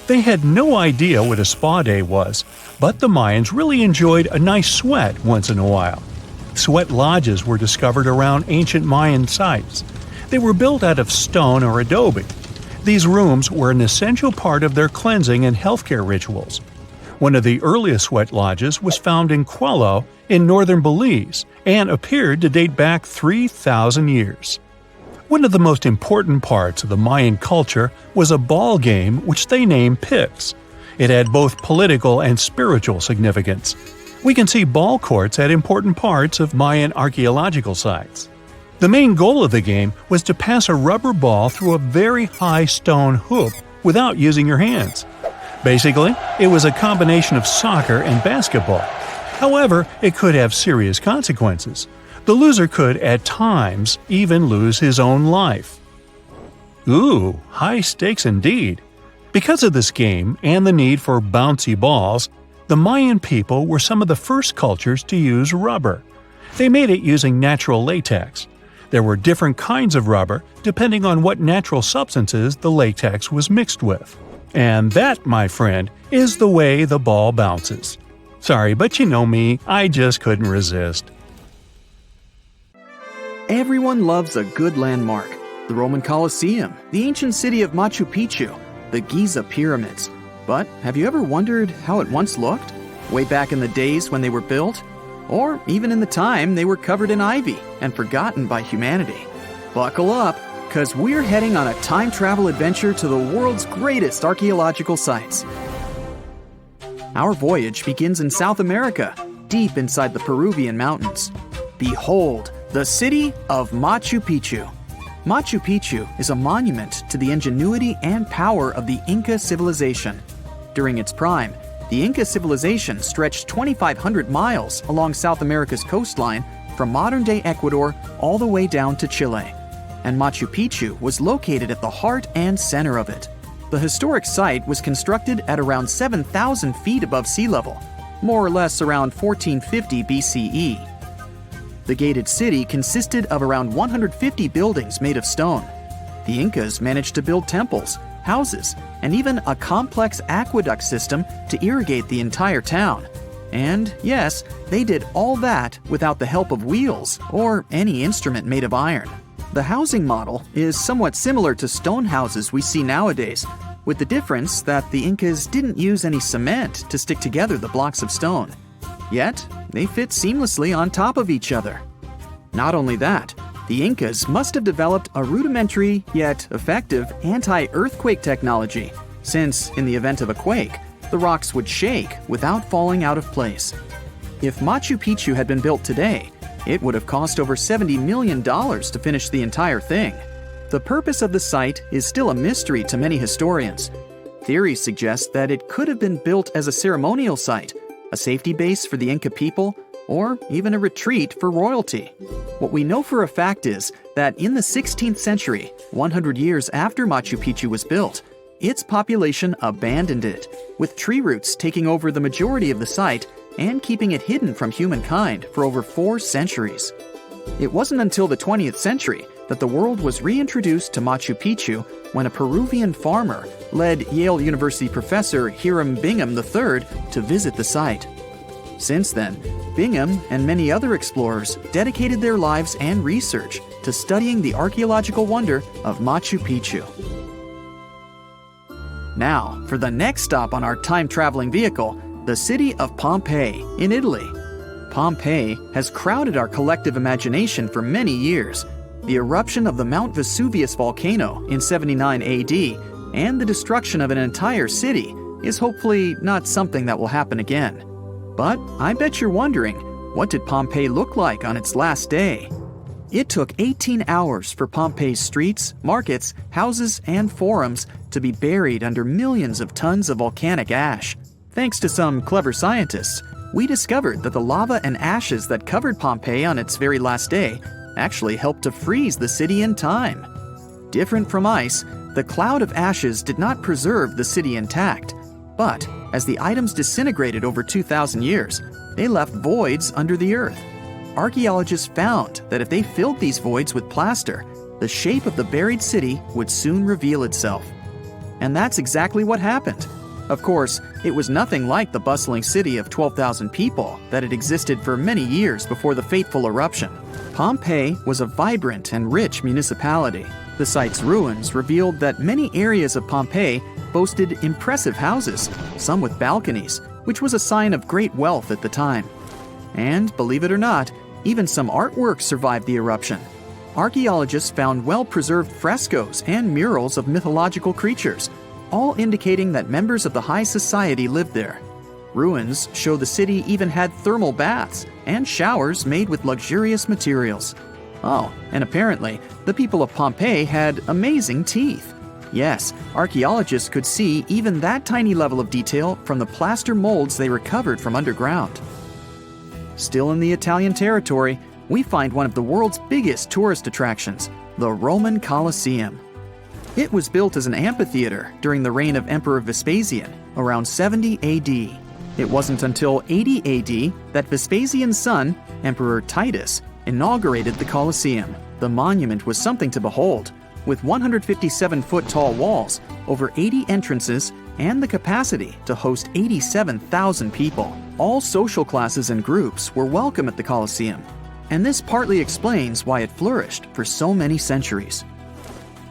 They had no idea what a spa day was, but the Mayans really enjoyed a nice sweat once in a while. Sweat lodges were discovered around ancient Mayan sites. They were built out of stone or adobe. These rooms were an essential part of their cleansing and healthcare rituals. One of the earliest sweat lodges was found in Quello in northern Belize and appeared to date back 3,000 years. One of the most important parts of the Mayan culture was a ball game which they named Pix. It had both political and spiritual significance. We can see ball courts at important parts of Mayan archaeological sites. The main goal of the game was to pass a rubber ball through a very high stone hoop without using your hands. Basically, it was a combination of soccer and basketball. However, it could have serious consequences. The loser could, at times, even lose his own life. Ooh, high stakes indeed. Because of this game and the need for bouncy balls, the Mayan people were some of the first cultures to use rubber. They made it using natural latex. There were different kinds of rubber depending on what natural substances the latex was mixed with. And that, my friend, is the way the ball bounces. Sorry, but you know me, I just couldn't resist. Everyone loves a good landmark. The Roman Colosseum, the ancient city of Machu Picchu, the Giza pyramids. But have you ever wondered how it once looked? Way back in the days when they were built? Or even in the time they were covered in ivy and forgotten by humanity? Buckle up, because we're heading on a time travel adventure to the world's greatest archaeological sites. Our voyage begins in South America, deep inside the Peruvian mountains. Behold, the city of Machu Picchu. Machu Picchu is a monument to the ingenuity and power of the Inca civilization. During its prime, the Inca civilization stretched 2,500 miles along South America's coastline from modern-day Ecuador all the way down to Chile. And Machu Picchu was located at the heart and center of it. The historic site was constructed at around 7,000 feet above sea level, more or less around 1450 BCE. The gated city consisted of around 150 buildings made of stone. The Incas managed to build temples, houses, and even a complex aqueduct system to irrigate the entire town. And yes, they did all that without the help of wheels or any instrument made of iron. The housing model is somewhat similar to stone houses we see nowadays, with the difference that the Incas didn't use any cement to stick together the blocks of stone. Yet, they fit seamlessly on top of each other. Not only that, the Incas must have developed a rudimentary yet effective anti-earthquake technology, since in the event of a quake, the rocks would shake without falling out of place. If Machu Picchu had been built today, it would have cost over $70 million to finish the entire thing. The purpose of the site is still a mystery to many historians. Theories suggest that it could have been built as a ceremonial site, a safety base for the Inca people, or even a retreat for royalty. What we know for a fact is that in the 16th century, 100 years after Machu Picchu was built, its population abandoned it, with tree roots taking over the majority of the site and keeping it hidden from humankind for over 4 centuries. It wasn't until the 20th century that the world was reintroduced to Machu Picchu when a Peruvian farmer led Yale University professor Hiram Bingham III to visit the site. Since then, Bingham and many other explorers dedicated their lives and research to studying the archaeological wonder of Machu Picchu. Now, for the next stop on our time-traveling vehicle, the city of Pompeii in Italy. Pompeii has crowded our collective imagination for many years. The eruption of the Mount Vesuvius volcano in 79 AD and the destruction of an entire city is hopefully not something that will happen again. But I bet you're wondering, what did Pompeii look like on its last day? It took 18 hours for Pompeii's streets, markets, houses, and forums to be buried under millions of tons of volcanic ash. Thanks to some clever scientists, we discovered that the lava and ashes that covered Pompeii on its very last day actually helped to freeze the city in time. Different from ice, the cloud of ashes did not preserve the city intact, but as the items disintegrated over 2,000 years, they left voids under the earth. Archaeologists found that if they filled these voids with plaster, the shape of the buried city would soon reveal itself. And that's exactly what happened. Of course, it was nothing like the bustling city of 12,000 people that had existed for many years before the fateful eruption. Pompeii was a vibrant and rich municipality. The site's ruins revealed that many areas of Pompeii boasted impressive houses, some with balconies, which was a sign of great wealth at the time. And, believe it or not, even some artworks survived the eruption. Archaeologists found well-preserved frescoes and murals of mythological creatures, all indicating that members of the high society lived there. Ruins show the city even had thermal baths and showers made with luxurious materials. Oh, and apparently, the people of Pompeii had amazing teeth. Yes, archaeologists could see even that tiny level of detail from the plaster molds they recovered from underground. Still in the Italian territory, we find one of the world's biggest tourist attractions, the Roman Colosseum. It was built as an amphitheater during the reign of Emperor Vespasian, around 70 AD. It wasn't until 80 AD that Vespasian's son, Emperor Titus, inaugurated the Colosseum. The monument was something to behold, with 157-foot-tall walls, over 80 entrances, and the capacity to host 87,000 people. All social classes and groups were welcome at the Colosseum, and this partly explains why it flourished for so many centuries.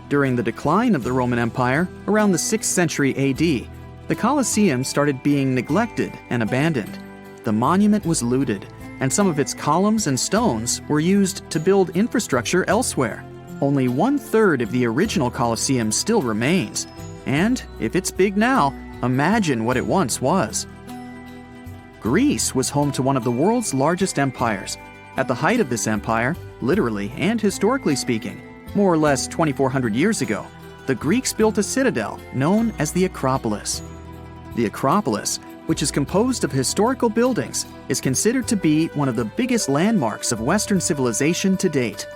During the decline of the Roman Empire, around the 6th century AD, the Colosseum started being neglected and abandoned. The monument was looted, and some of its columns and stones were used to build infrastructure elsewhere. Only 1/3 of the original Colosseum still remains, and if it's big now, imagine what it once was. Greece was home to one of the world's largest empires. At the height of this empire, literally and historically speaking, more or less 2,400 years ago, the Greeks built a citadel known as the Acropolis. The Acropolis, which is composed of historical buildings, is considered to be one of the biggest landmarks of Western civilization to date.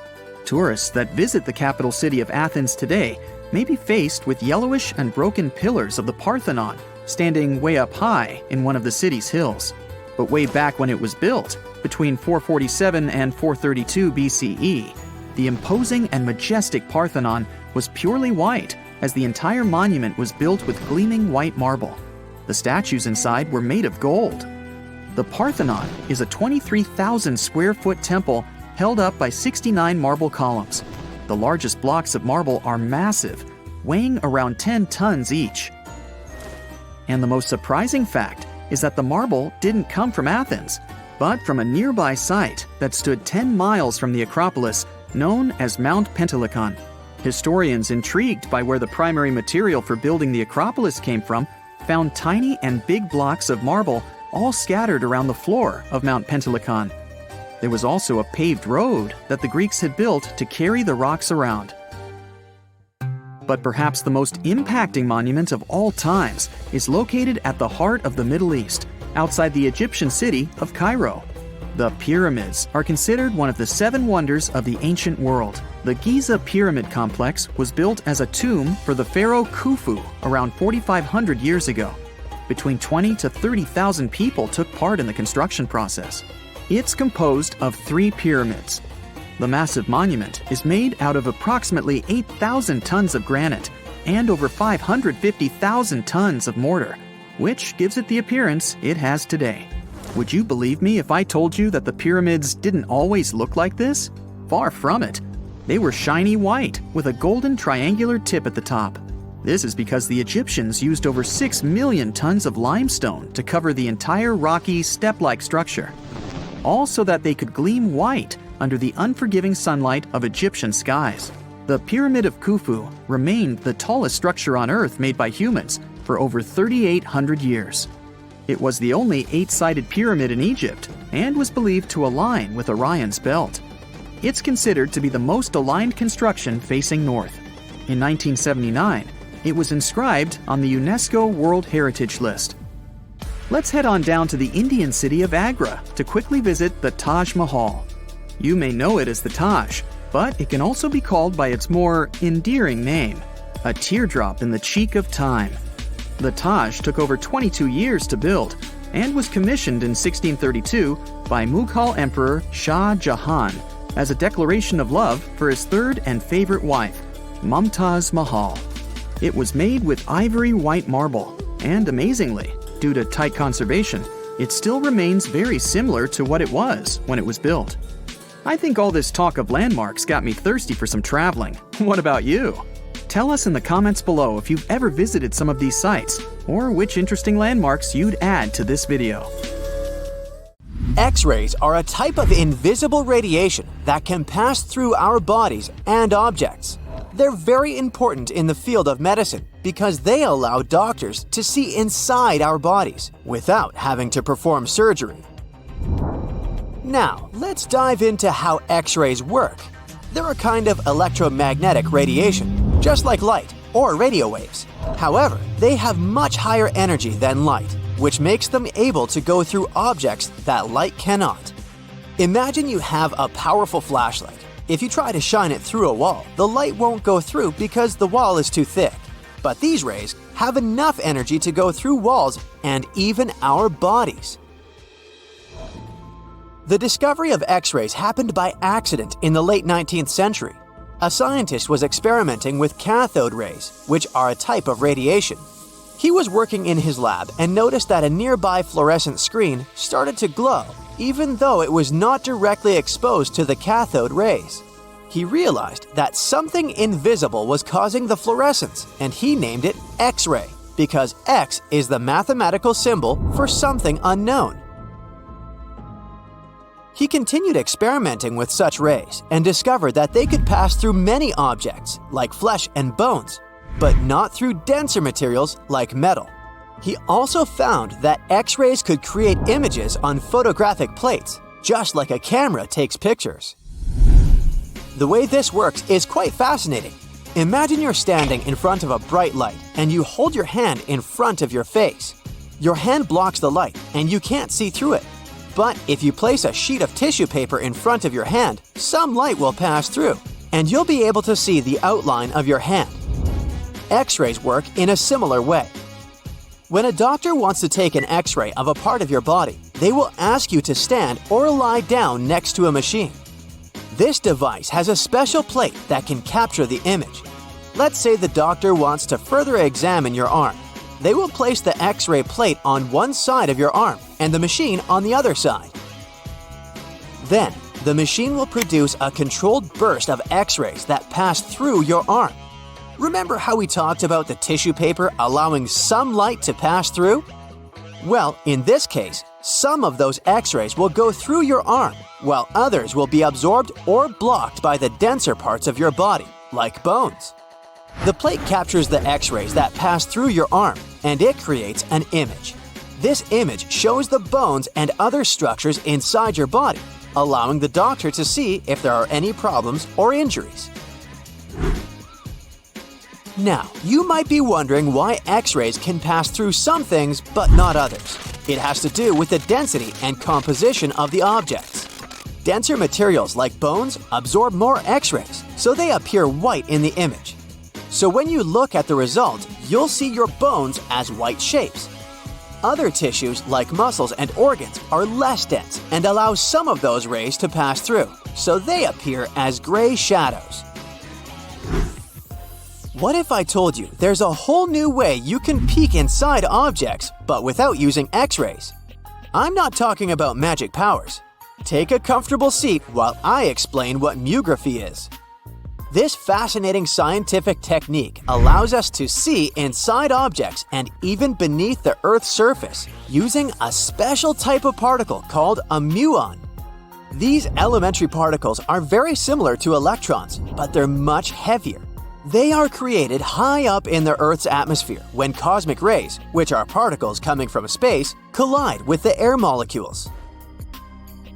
Tourists that visit the capital city of Athens today may be faced with yellowish and broken pillars of the Parthenon standing way up high in one of the city's hills. But way back when it was built, between 447 and 432 BCE, the imposing and majestic Parthenon was purely white, as the entire monument was built with gleaming white marble. The statues inside were made of gold. The Parthenon is a 23,000 square foot temple held up by 69 marble columns. The largest blocks of marble are massive, weighing around 10 tons each. And the most surprising fact is that the marble didn't come from Athens, but from a nearby site that stood 10 miles from the Acropolis, known as Mount Pentelicon. Historians intrigued by where the primary material for building the Acropolis came from found tiny and big blocks of marble all scattered around the floor of Mount Pentelicon. There was also a paved road that the Greeks had built to carry the rocks around. But perhaps the most impacting monument of all times is located at the heart of the Middle East, outside the Egyptian city of Cairo. The pyramids are considered one of the 7 wonders of the ancient world. The Giza Pyramid Complex was built as a tomb for the pharaoh Khufu around 4,500 years ago. Between 20 to 30,000 people took part in the construction process. It's composed of 3 pyramids. The massive monument is made out of approximately 8,000 tons of granite and over 550,000 tons of mortar, which gives it the appearance it has today. Would you believe me if I told you that the pyramids didn't always look like this? Far from it. They were shiny white with a golden triangular tip at the top. This is because the Egyptians used over 6 million tons of limestone to cover the entire rocky, step-like structure, all so that they could gleam white under the unforgiving sunlight of Egyptian skies. The Pyramid of Khufu remained the tallest structure on Earth made by humans for over 3,800 years. It was the only 8-sided pyramid in Egypt and was believed to align with Orion's belt. It's considered to be the most aligned construction facing north. In 1979, it was inscribed on the UNESCO World Heritage List. Let's head on down to the Indian city of Agra to quickly visit the Taj Mahal. You may know it as the Taj, but it can also be called by its more endearing name, a teardrop in the cheek of time. The Taj took over 22 years to build and was commissioned in 1632 by Mughal Emperor Shah Jahan as a declaration of love for his third and favorite wife, Mumtaz Mahal. It was made with ivory white marble and amazingly, due to tight conservation, it still remains very similar to what it was when it was built. I think all this talk of landmarks got me thirsty for some traveling. What about you? Tell us in the comments below if you've ever visited some of these sites, or which interesting landmarks you'd add to this video. X-rays are a type of invisible radiation that can pass through our bodies and objects. They're very important in the field of medicine because they allow doctors to see inside our bodies without having to perform surgery. Now, let's dive into how X-rays work. They're a kind of electromagnetic radiation, just like light or radio waves. However, they have much higher energy than light, which makes them able to go through objects that light cannot. Imagine you have a powerful flashlight. If you try to shine it through a wall, the light won't go through because the wall is too thick. But these rays have enough energy to go through walls and even our bodies. The discovery of X-rays happened by accident in the late 19th century. A scientist was experimenting with cathode rays, which are a type of radiation. He was working in his lab and noticed that a nearby fluorescent screen started to glow, even though it was not directly exposed to the cathode rays. He realized that something invisible was causing the fluorescence, and he named it X-ray, because X is the mathematical symbol for something unknown. He continued experimenting with such rays and discovered that they could pass through many objects, like flesh and bones, but not through denser materials like metal. He also found that X-rays could create images on photographic plates, just like a camera takes pictures. The way this works is quite fascinating. Imagine you're standing in front of a bright light and you hold your hand in front of your face. Your hand blocks the light and you can't see through it. But if you place a sheet of tissue paper in front of your hand, some light will pass through, and you'll be able to see the outline of your hand. X-rays work in a similar way. When a doctor wants to take an X-ray of a part of your body, they will ask you to stand or lie down next to a machine. This device has a special plate that can capture the image. Let's say the doctor wants to further examine your arm. They will place the X-ray plate on one side of your arm and the machine on the other side. Then, the machine will produce a controlled burst of X-rays that pass through your arm. Remember how we talked about the tissue paper allowing some light to pass through? Well, in this case, some of those X-rays will go through your arm, while others will be absorbed or blocked by the denser parts of your body, like bones. The plate captures the X-rays that pass through your arm, and it creates an image. This image shows the bones and other structures inside your body, allowing the doctor to see if there are any problems or injuries. Now, you might be wondering why X-rays can pass through some things but not others. It has to do with the density and composition of the objects. Denser materials like bones absorb more X-rays, so they appear white in the image. So when you look at the result, you'll see your bones as white shapes. Other tissues like muscles and organs are less dense and allow some of those rays to pass through, so they appear as gray shadows. What if I told you there's a whole new way you can peek inside objects, but without using X-rays? I'm not talking about magic powers. Take a comfortable seat while I explain what mutography is. This fascinating scientific technique allows us to see inside objects and even beneath the Earth's surface using a special type of particle called a muon. These elementary particles are very similar to electrons, but they're much heavier. They are created high up in the Earth's atmosphere when cosmic rays, which are particles coming from space, collide with the air molecules.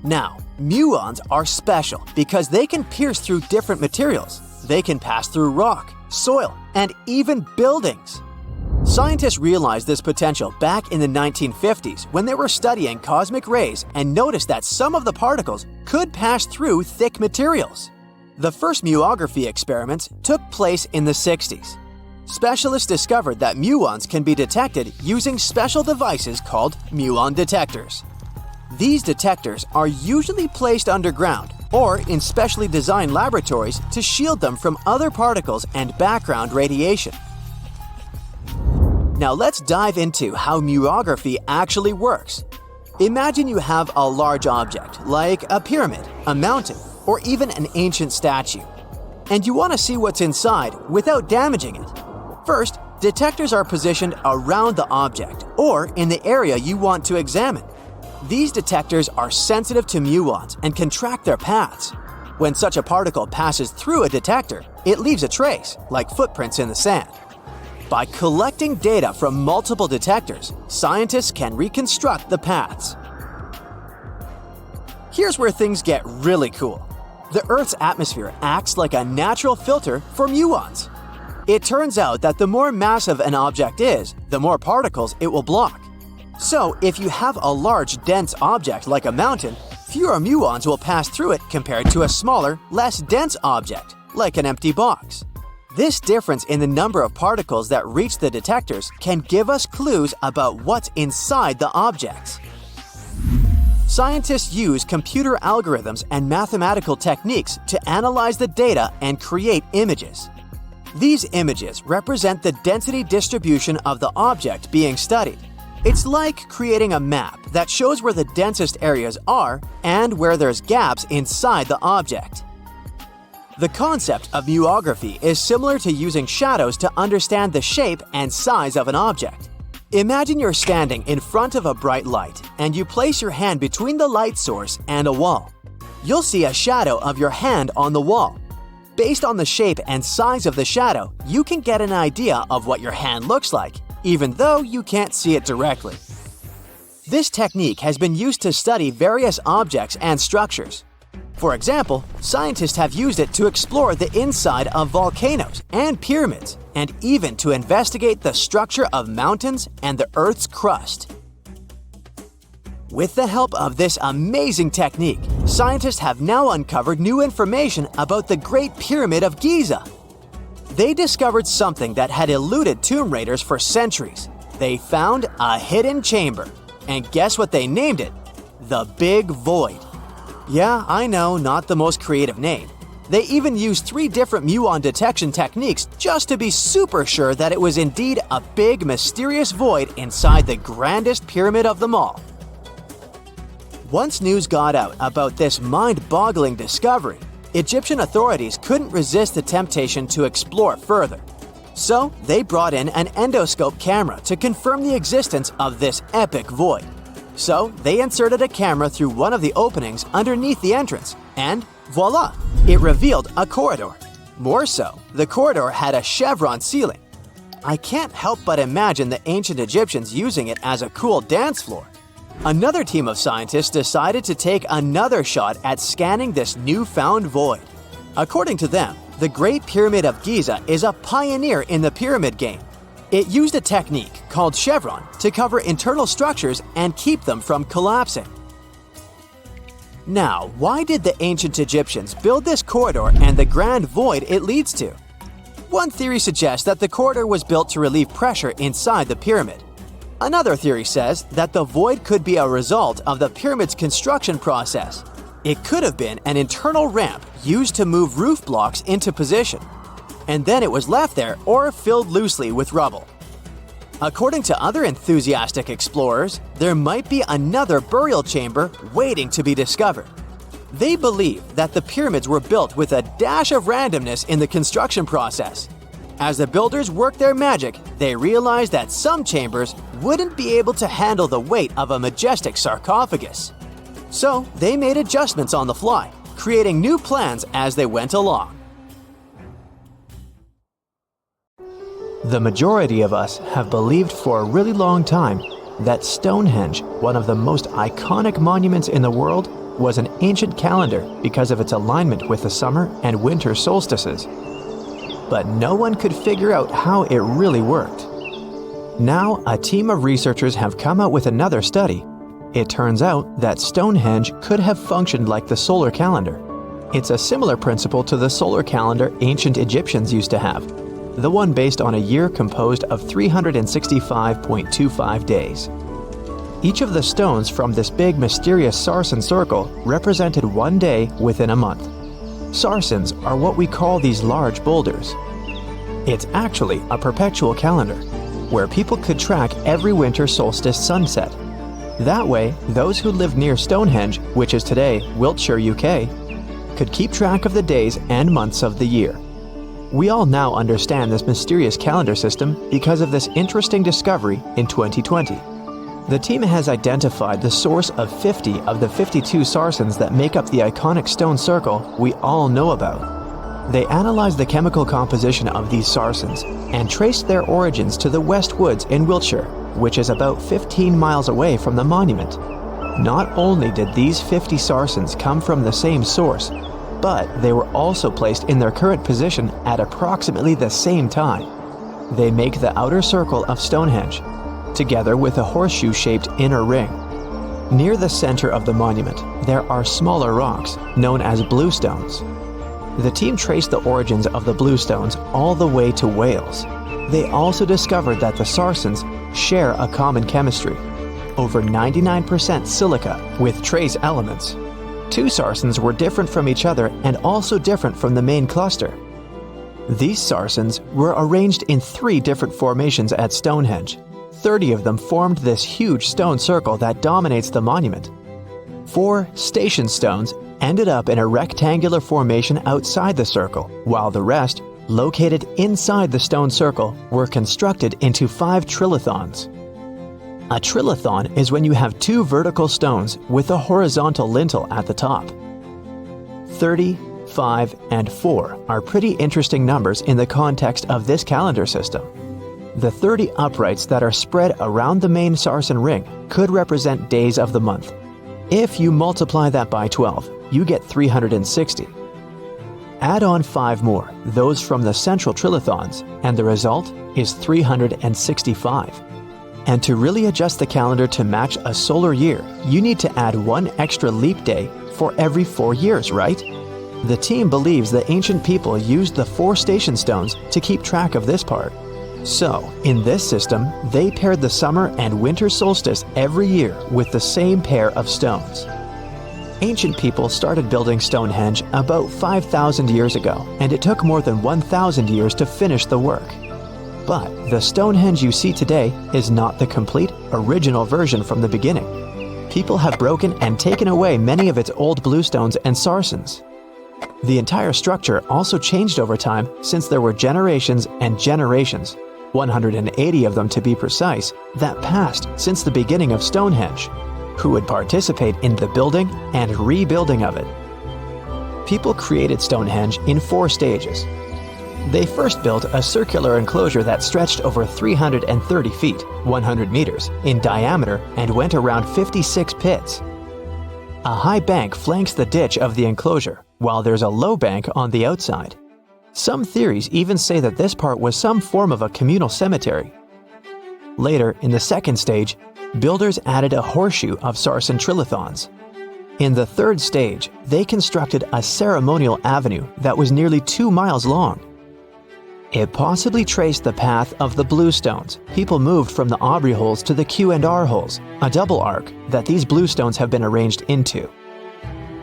Now, muons are special because they can pierce through different materials. They can pass through rock, soil, and even buildings. Scientists realized this potential back in the 1950s when they were studying cosmic rays and noticed that some of the particles could pass through thick materials. The first muography experiments took place in the 60s. Specialists discovered that muons can be detected using special devices called muon detectors. These detectors are usually placed underground or in specially designed laboratories to shield them from other particles and background radiation. Now let's dive into how muography actually works. Imagine you have a large object, like a pyramid, a mountain, or even an ancient statue, and you want to see what's inside without damaging it. First, detectors are positioned around the object or in the area you want to examine. These detectors are sensitive to muons and can track their paths. When such a particle passes through a detector, it leaves a trace, like footprints in the sand. By collecting data from multiple detectors, scientists can reconstruct the paths. Here's where things get really cool. The Earth's atmosphere acts like a natural filter for muons. It turns out that the more massive an object is, the more particles it will block. So, if you have a large, dense object like a mountain, fewer muons will pass through it compared to a smaller, less dense object, like an empty box. This difference in the number of particles that reach the detectors can give us clues about what's inside the objects. Scientists use computer algorithms and mathematical techniques to analyze the data and create images. These images represent the density distribution of the object being studied. It's like creating a map that shows where the densest areas are and where there's gaps inside the object. The concept of muography is similar to using shadows to understand the shape and size of an object. Imagine you're standing in front of a bright light and you place your hand between the light source and a wall. You'll see a shadow of your hand on the wall. Based on the shape and size of the shadow, you can get an idea of what your hand looks like, even though you can't see it directly. This technique has been used to study various objects and structures. For example, scientists have used it to explore the inside of volcanoes and pyramids, and even to investigate the structure of mountains and the Earth's crust. With the help of this amazing technique, scientists have now uncovered new information about the Great Pyramid of Giza. They discovered something that had eluded tomb raiders for centuries. They found a hidden chamber. And guess what they named it? The Big Void. Yeah, I know, not the most creative name. They even used 3 different muon detection techniques just to be super sure that it was indeed a big, mysterious void inside the grandest pyramid of them all. Once news got out about this mind-boggling discovery, Egyptian authorities couldn't resist the temptation to explore further. So, they brought in an endoscope camera to confirm the existence of this epic void. So, they inserted a camera through one of the openings underneath the entrance, and voila! It revealed a corridor. More so, the corridor had a chevron ceiling. I can't help but imagine the ancient Egyptians using it as a cool dance floor. Another team of scientists decided to take another shot at scanning this newfound void. According to them, the Great Pyramid of Giza is a pioneer in the pyramid game. It used a technique called chevron to cover internal structures and keep them from collapsing. Now, why did the ancient Egyptians build this corridor and the grand void it leads to? One theory suggests that the corridor was built to relieve pressure inside the pyramid. Another theory says that the void could be a result of the pyramid's construction process. It could have been an internal ramp used to move roof blocks into position, and then it was left there or filled loosely with rubble. According to other enthusiastic explorers, there might be another burial chamber waiting to be discovered. They believe that the pyramids were built with a dash of randomness in the construction process. As the builders worked their magic, they realized that some chambers wouldn't be able to handle the weight of a majestic sarcophagus. So they made adjustments on the fly, creating new plans as they went along. The majority of us have believed for a really long time that Stonehenge, one of the most iconic monuments in the world, was an ancient calendar because of its alignment with the summer and winter solstices. But no one could figure out how it really worked. Now, a team of researchers have come out with another study. It turns out that Stonehenge could have functioned like the solar calendar. It's a similar principle to the solar calendar ancient Egyptians used to have, the one based on a year composed of 365.25 days. Each of the stones from this big mysterious sarsen circle represented one day within a month. Sarsens are what we call these large boulders. It's actually a perpetual calendar. where people could track every winter solstice sunset. That way, those who lived near Stonehenge, which is today Wiltshire, UK, could keep track of the days and months of the year. We all now understand this mysterious calendar system because of this interesting discovery in 2020. The team has identified the source of 50 of the 52 sarsens that make up the iconic stone circle we all know about. They analyzed the chemical composition of these sarsens and traced their origins to the West Woods in Wiltshire, which is about 15 miles away from the monument. Not only did these 50 sarsens come from the same source, but they were also placed in their current position at approximately the same time. They make the outer circle of Stonehenge, together with a horseshoe-shaped inner ring. Near the center of the monument, there are smaller rocks, known as bluestones. The team traced the origins of the bluestones all the way to Wales. They also discovered that the sarsens share a common chemistry, over 99% silica with trace elements. Two sarsens were different from each other and also different from the main cluster. These sarsens were arranged in 3 different formations at Stonehenge. 30 of them formed this huge stone circle that dominates the monument. 4 station stones ended up in a rectangular formation outside the circle, while the rest, located inside the stone circle, were constructed into 5 trilithons. A trilithon is when you have 2 vertical stones with a horizontal lintel at the top. 30, 5, and 4 are pretty interesting numbers in the context of this calendar system. The 30 uprights that are spread around the main sarsen ring could represent days of the month. If you multiply that by 12, you get 360. Add on 5 more, those from the central trilithons, and the result is 365. And to really adjust the calendar to match a solar year, you need to add 1 extra leap day for every 4 years, right? The team believes the ancient people used the 4 station stones to keep track of this part. So, in this system, they paired the summer and winter solstice every year with the same pair of stones. Ancient people started building Stonehenge about 5,000 years ago, and it took more than 1,000 years to finish the work. But the Stonehenge you see today is not the complete, original version from the beginning. People have broken and taken away many of its old bluestones and sarsens. The entire structure also changed over time since there were generations and generations, 180 of them to be precise, that passed since the beginning of Stonehenge, who would participate in the building and rebuilding of it. People created Stonehenge in 4 stages. They first built a circular enclosure that stretched over 330 feet, 100 meters, in diameter and went around 56 pits. A high bank flanks the ditch of the enclosure, while there's a low bank on the outside. Some theories even say that this part was some form of a communal cemetery. Later, in the second stage, builders added a horseshoe of sarsen trilithons. In the third stage, they constructed a ceremonial avenue that was nearly 2 miles long. It possibly traced the path of the bluestones. People moved from the Aubrey holes to the Q&R holes, a double arc that these bluestones have been arranged into.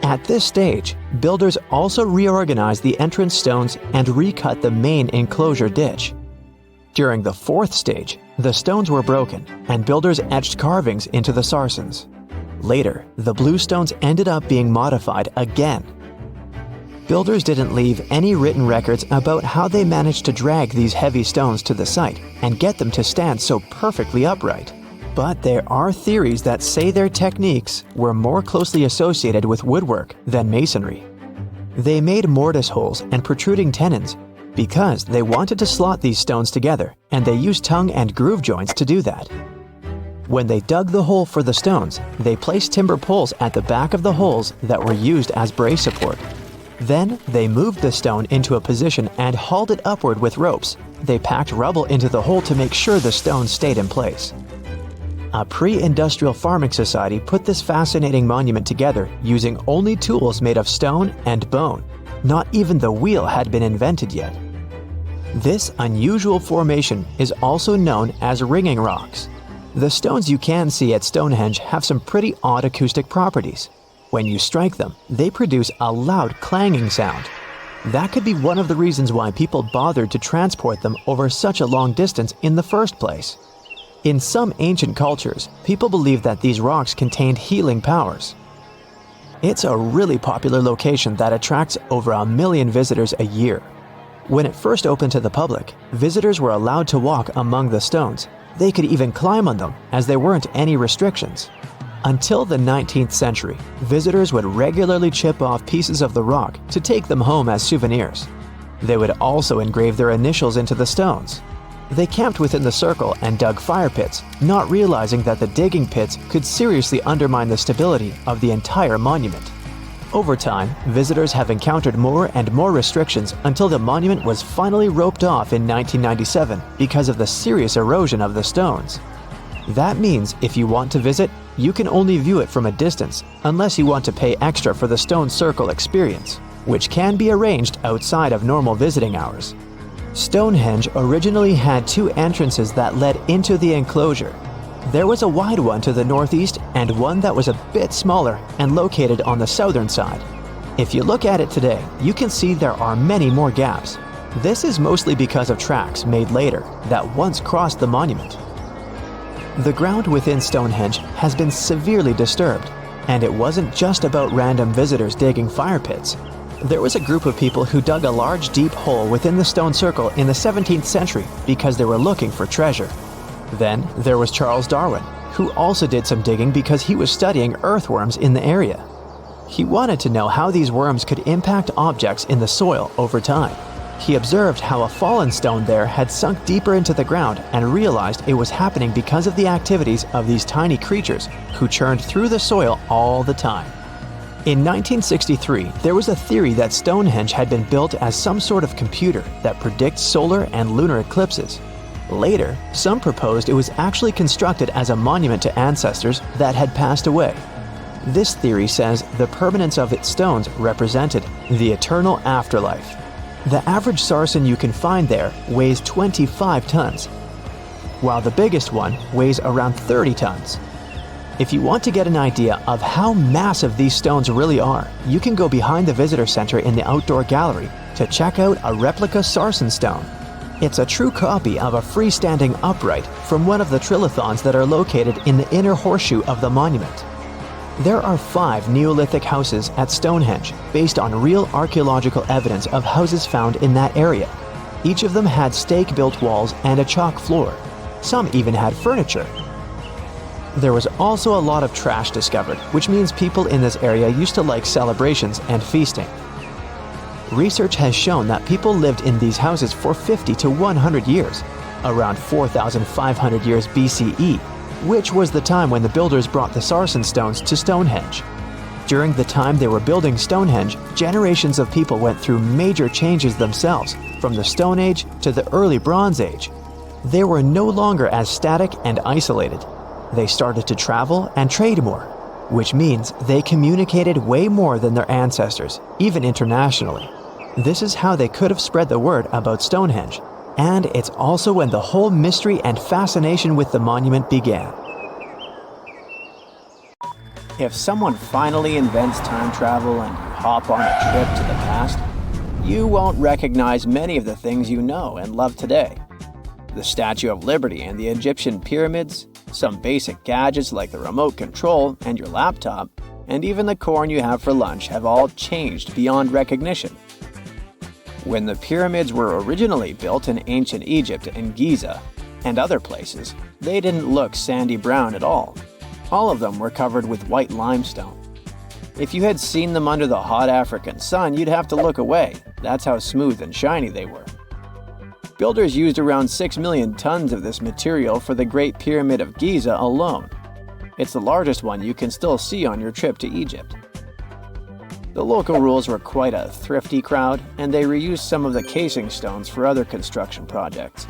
At this stage, builders also reorganized the entrance stones and recut the main enclosure ditch. During the 4th stage, the stones were broken and builders etched carvings into the sarsens. Later, the bluestones ended up being modified again. Builders didn't leave any written records about how they managed to drag these heavy stones to the site and get them to stand so perfectly upright. But there are theories that say their techniques were more closely associated with woodwork than masonry. They made mortise holes and protruding tenons because they wanted to slot these stones together, and they used tongue and groove joints to do that. When they dug the hole for the stones, they placed timber poles at the back of the holes that were used as brace support. Then, they moved the stone into a position and hauled it upward with ropes. They packed rubble into the hole to make sure the stone stayed in place. A pre-industrial farming society put this fascinating monument together using only tools made of stone and bone. Not even the wheel had been invented yet. This unusual formation is also known as ringing rocks. The stones you can see at Stonehenge have some pretty odd acoustic properties. When you strike them, they produce a loud clanging sound. That could be one of the reasons why people bothered to transport them over such a long distance in the first place. In some ancient cultures, people believed that these rocks contained healing powers. It's a really popular location that attracts over 1 million visitors a year. When it first opened to the public, visitors were allowed to walk among the stones. They could even climb on them, as there weren't any restrictions. Until the 19th century, visitors would regularly chip off pieces of the rock to take them home as souvenirs. They would also engrave their initials into the stones. They camped within the circle and dug fire pits, not realizing that the digging pits could seriously undermine the stability of the entire monument. Over time, visitors have encountered more and more restrictions until the monument was finally roped off in 1997 because of the serious erosion of the stones. That means if you want to visit, you can only view it from a distance unless you want to pay extra for the stone circle experience, which can be arranged outside of normal visiting hours. Stonehenge originally had 2 entrances that led into the enclosure. There was a wide one to the northeast and one that was a bit smaller and located on the southern side. If you look at it today, you can see there are many more gaps. This is mostly because of tracks made later that once crossed the monument. The ground within Stonehenge has been severely disturbed, and it wasn't just about random visitors digging fire pits. There was a group of people who dug a large deep hole within the stone circle in the 17th century because they were looking for treasure. Then there was Charles Darwin, who also did some digging because he was studying earthworms in the area. He wanted to know how these worms could impact objects in the soil over time. He observed how a fallen stone there had sunk deeper into the ground and realized it was happening because of the activities of these tiny creatures who churned through the soil all the time. In 1963, there was a theory that Stonehenge had been built as some sort of computer that predicts solar and lunar eclipses. Later, some proposed it was actually constructed as a monument to ancestors that had passed away. This theory says the permanence of its stones represented the eternal afterlife. The average sarsen you can find there weighs 25 tons, while the biggest one weighs around 30 tons. If you want to get an idea of how massive these stones really are, you can go behind the visitor center in the outdoor gallery to check out a replica sarsen stone. It's a true copy of a freestanding upright from one of the trilithons that are located in the inner horseshoe of the monument. There are 5 Neolithic houses at Stonehenge based on real archaeological evidence of houses found in that area. Each of them had stake-built walls and a chalk floor. Some even had furniture. There was also a lot of trash discovered, which means people in this area used to like celebrations and feasting. Research has shown that people lived in these houses for 50 to 100 years, around 4,500 years BCE, which was the time when the builders brought the sarsen stones to Stonehenge. During the time they were building Stonehenge, generations of people went through major changes themselves, from the Stone Age to the early Bronze Age. They were no longer as static and isolated. They started to travel and trade more, which means they communicated way more than their ancestors, even internationally. This is how they could have spread the word about Stonehenge, and it's also when the whole mystery and fascination with the monument began. If someone finally invents time travel and you hop on a trip to the past, you won't recognize many of the things you know and love today. The Statue of Liberty and the Egyptian pyramids, some basic gadgets like the remote control and your laptop, and even the corn you have for lunch have all changed beyond recognition. When the pyramids were originally built in ancient Egypt and Giza and other places, they didn't look sandy brown at all. All of them were covered with white limestone. If you had seen them under the hot African sun, you'd have to look away. That's how smooth and shiny they were. Builders used around 6 million tons of this material for the Great Pyramid of Giza alone. It's the largest one you can still see on your trip to Egypt. The local rules were quite a thrifty crowd, and they reused some of the casing stones for other construction projects.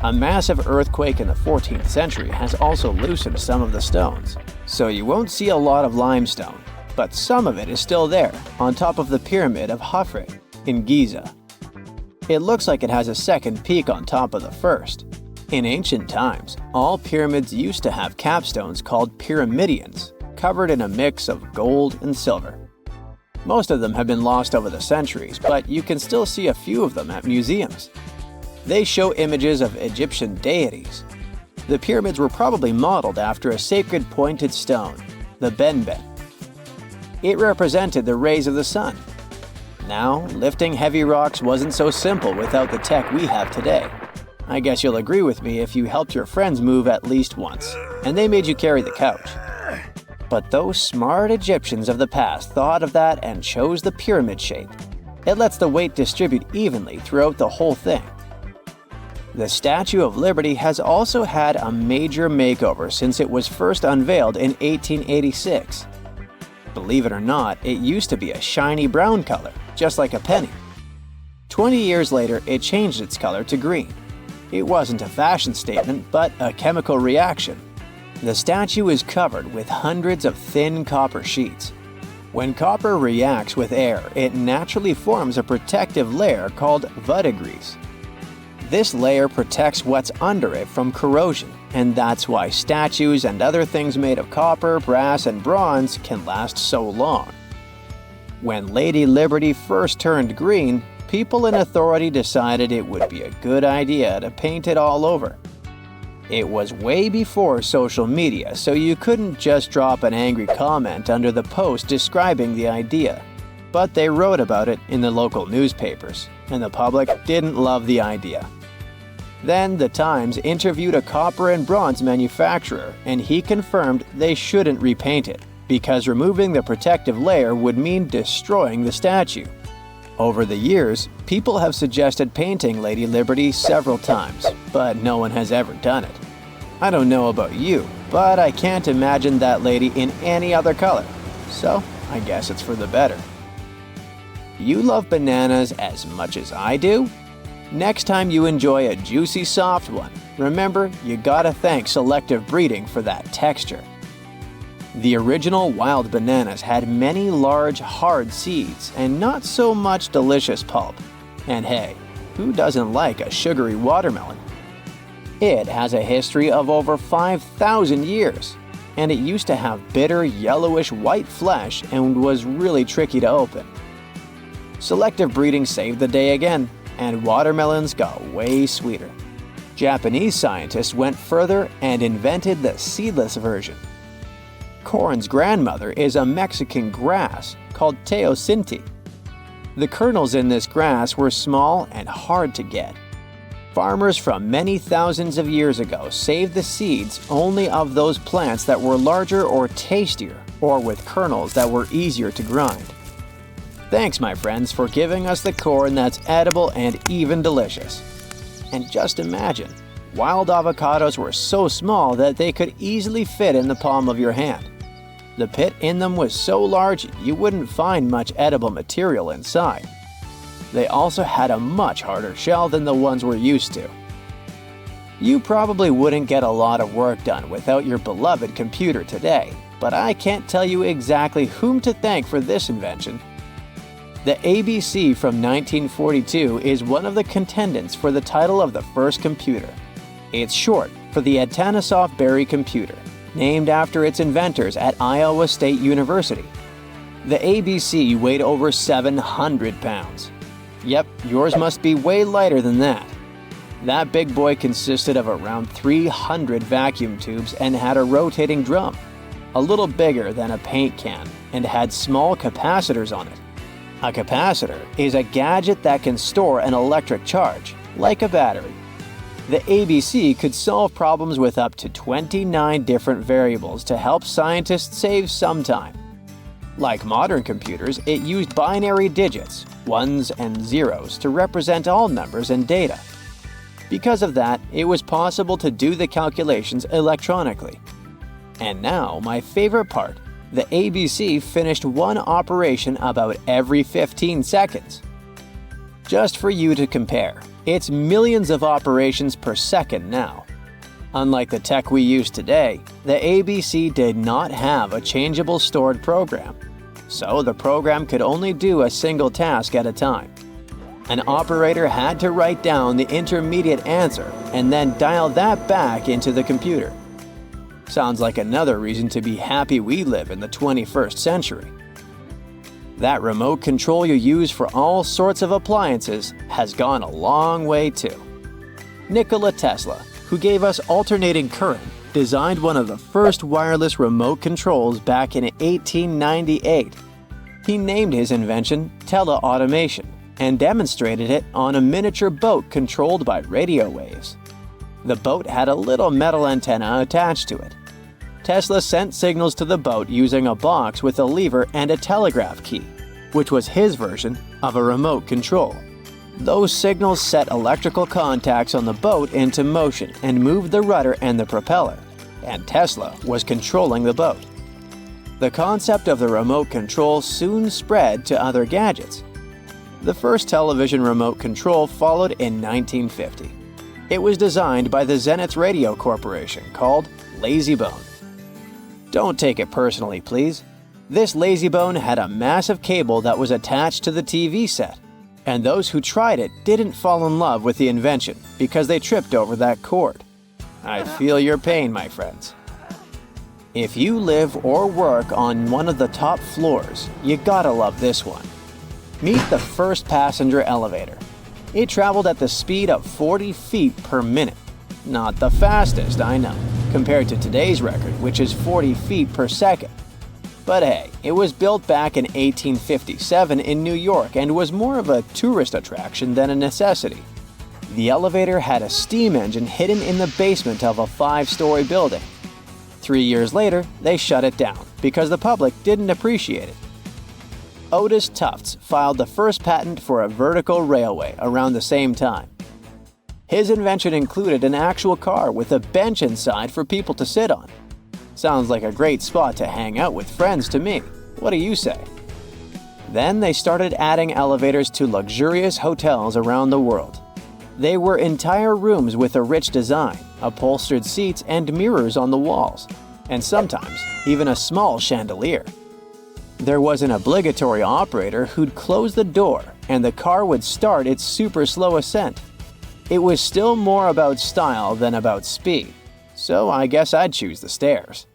A massive earthquake in the 14th century has also loosened some of the stones, so you won't see a lot of limestone, but some of it is still there, on top of the Pyramid of Khafre in Giza. It looks like it has a second peak on top of the first. In ancient times, all pyramids used to have capstones called pyramidions, covered in a mix of gold and silver. Most of them have been lost over the centuries, but you can still see a few of them at museums. They show images of Egyptian deities. The pyramids were probably modeled after a sacred pointed stone, the benben. It represented the rays of the sun. Now, lifting heavy rocks wasn't so simple without the tech we have today. I guess you'll agree with me if you helped your friends move at least once, and they made you carry the couch. But those smart Egyptians of the past thought of that and chose the pyramid shape. It lets the weight distribute evenly throughout the whole thing. The Statue of Liberty has also had a major makeover since it was first unveiled in 1886. Believe it or not, it used to be a shiny brown color, just like a penny. 20 years later, it changed its color to green. It wasn't a fashion statement, but a chemical reaction. The statue is covered with hundreds of thin copper sheets. When copper reacts with air, it naturally forms a protective layer called verdigris. This layer protects what's under it from corrosion, and that's why statues and other things made of copper, brass, and bronze can last so long. When Lady Liberty first turned green, people in authority decided it would be a good idea to paint it all over. It was way before social media, so you couldn't just drop an angry comment under the post describing the idea. But they wrote about it in the local newspapers, and the public didn't love the idea. Then the Times interviewed a copper and bronze manufacturer, and he confirmed they shouldn't repaint it, because removing the protective layer would mean destroying the statue. Over the years, people have suggested painting Lady Liberty several times, but no one has ever done it. I don't know about you, but I can't imagine that lady in any other color, so I guess it's for the better. You love bananas as much as I do? Next time you enjoy a juicy soft one, remember you gotta thank selective breeding for that texture. The original wild bananas had many large, hard seeds and not so much delicious pulp. And hey, who doesn't like a sugary watermelon? It has a history of over 5,000 years, and it used to have bitter, yellowish white flesh and was really tricky to open. Selective breeding saved the day again, and watermelons got way sweeter. Japanese scientists went further and invented the seedless version. Corn's grandmother is a Mexican grass called teosinte. The kernels in this grass were small and hard to get. Farmers from many thousands of years ago saved the seeds only of those plants that were larger or tastier, or with kernels that were easier to grind. Thanks, my friends, for giving us the corn that's edible and even delicious. And just imagine, wild avocados were so small that they could easily fit in the palm of your hand. The pit in them was so large you wouldn't find much edible material inside. They also had a much harder shell than the ones we're used to. You probably wouldn't get a lot of work done without your beloved computer today, but I can't tell you exactly whom to thank for this invention. The ABC from 1942 is one of the contendants for the title of the first computer. It's short for the Atanasoff Berry computer, named after its inventors at Iowa State University. The ABC weighed over 700 pounds. Yep, yours must be way lighter than that. That big boy consisted of around 300 vacuum tubes and had a rotating drum, a little bigger than a paint can, and had small capacitors on it. A capacitor is a gadget that can store an electric charge, like a battery. The ABC could solve problems with up to 29 different variables to help scientists save some time. Like modern computers, it used binary digits, ones and zeros, to represent all numbers and data. Because of that, it was possible to do the calculations electronically. And now, my favorite part, the ABC finished one operation about every 15 seconds. Just for you to compare, it's millions of operations per second now. Unlike the tech we use today, the ABC did not have a changeable stored program, so the program could only do a single task at a time. An operator had to write down the intermediate answer and then dial that back into the computer. Sounds like another reason to be happy we live in the 21st century. That remote control you use for all sorts of appliances has gone a long way too. Nikola Tesla, who gave us alternating current, designed one of the first wireless remote controls back in 1898. He named his invention teleautomation and demonstrated it on a miniature boat controlled by radio waves. The boat had a little metal antenna attached to it. Tesla sent signals to the boat using a box with a lever and a telegraph key, which was his version of a remote control. Those signals set electrical contacts on the boat into motion and moved the rudder and the propeller, and Tesla was controlling the boat. The concept of the remote control soon spread to other gadgets. The first television remote control followed in 1950. It was designed by the Zenith Radio Corporation called LazyBone. Don't take it personally, please. This LazyBone had a massive cable that was attached to the TV set, and those who tried it didn't fall in love with the invention because they tripped over that cord. I feel your pain, my friends. If you live or work on one of the top floors, you gotta love this one. Meet the first passenger elevator. It traveled at the speed of 40 feet per minute. Not the fastest, I know, compared to today's record, which is 40 feet per second. But hey, it was built back in 1857 in New York and was more of a tourist attraction than a necessity. The elevator had a steam engine hidden in the basement of a 5-story building. 3 years later, they shut it down because the public didn't appreciate it. Otis Tufts filed the first patent for a vertical railway around the same time. His invention included an actual car with a bench inside for people to sit on. Sounds like a great spot to hang out with friends to me. What do you say? Then they started adding elevators to luxurious hotels around the world. They were entire rooms with a rich design, upholstered seats and mirrors on the walls, and sometimes even a small chandelier. There was an obligatory operator who'd close the door and the car would start its super slow ascent. It was still more about style than about speed, so I guess I'd choose the stairs.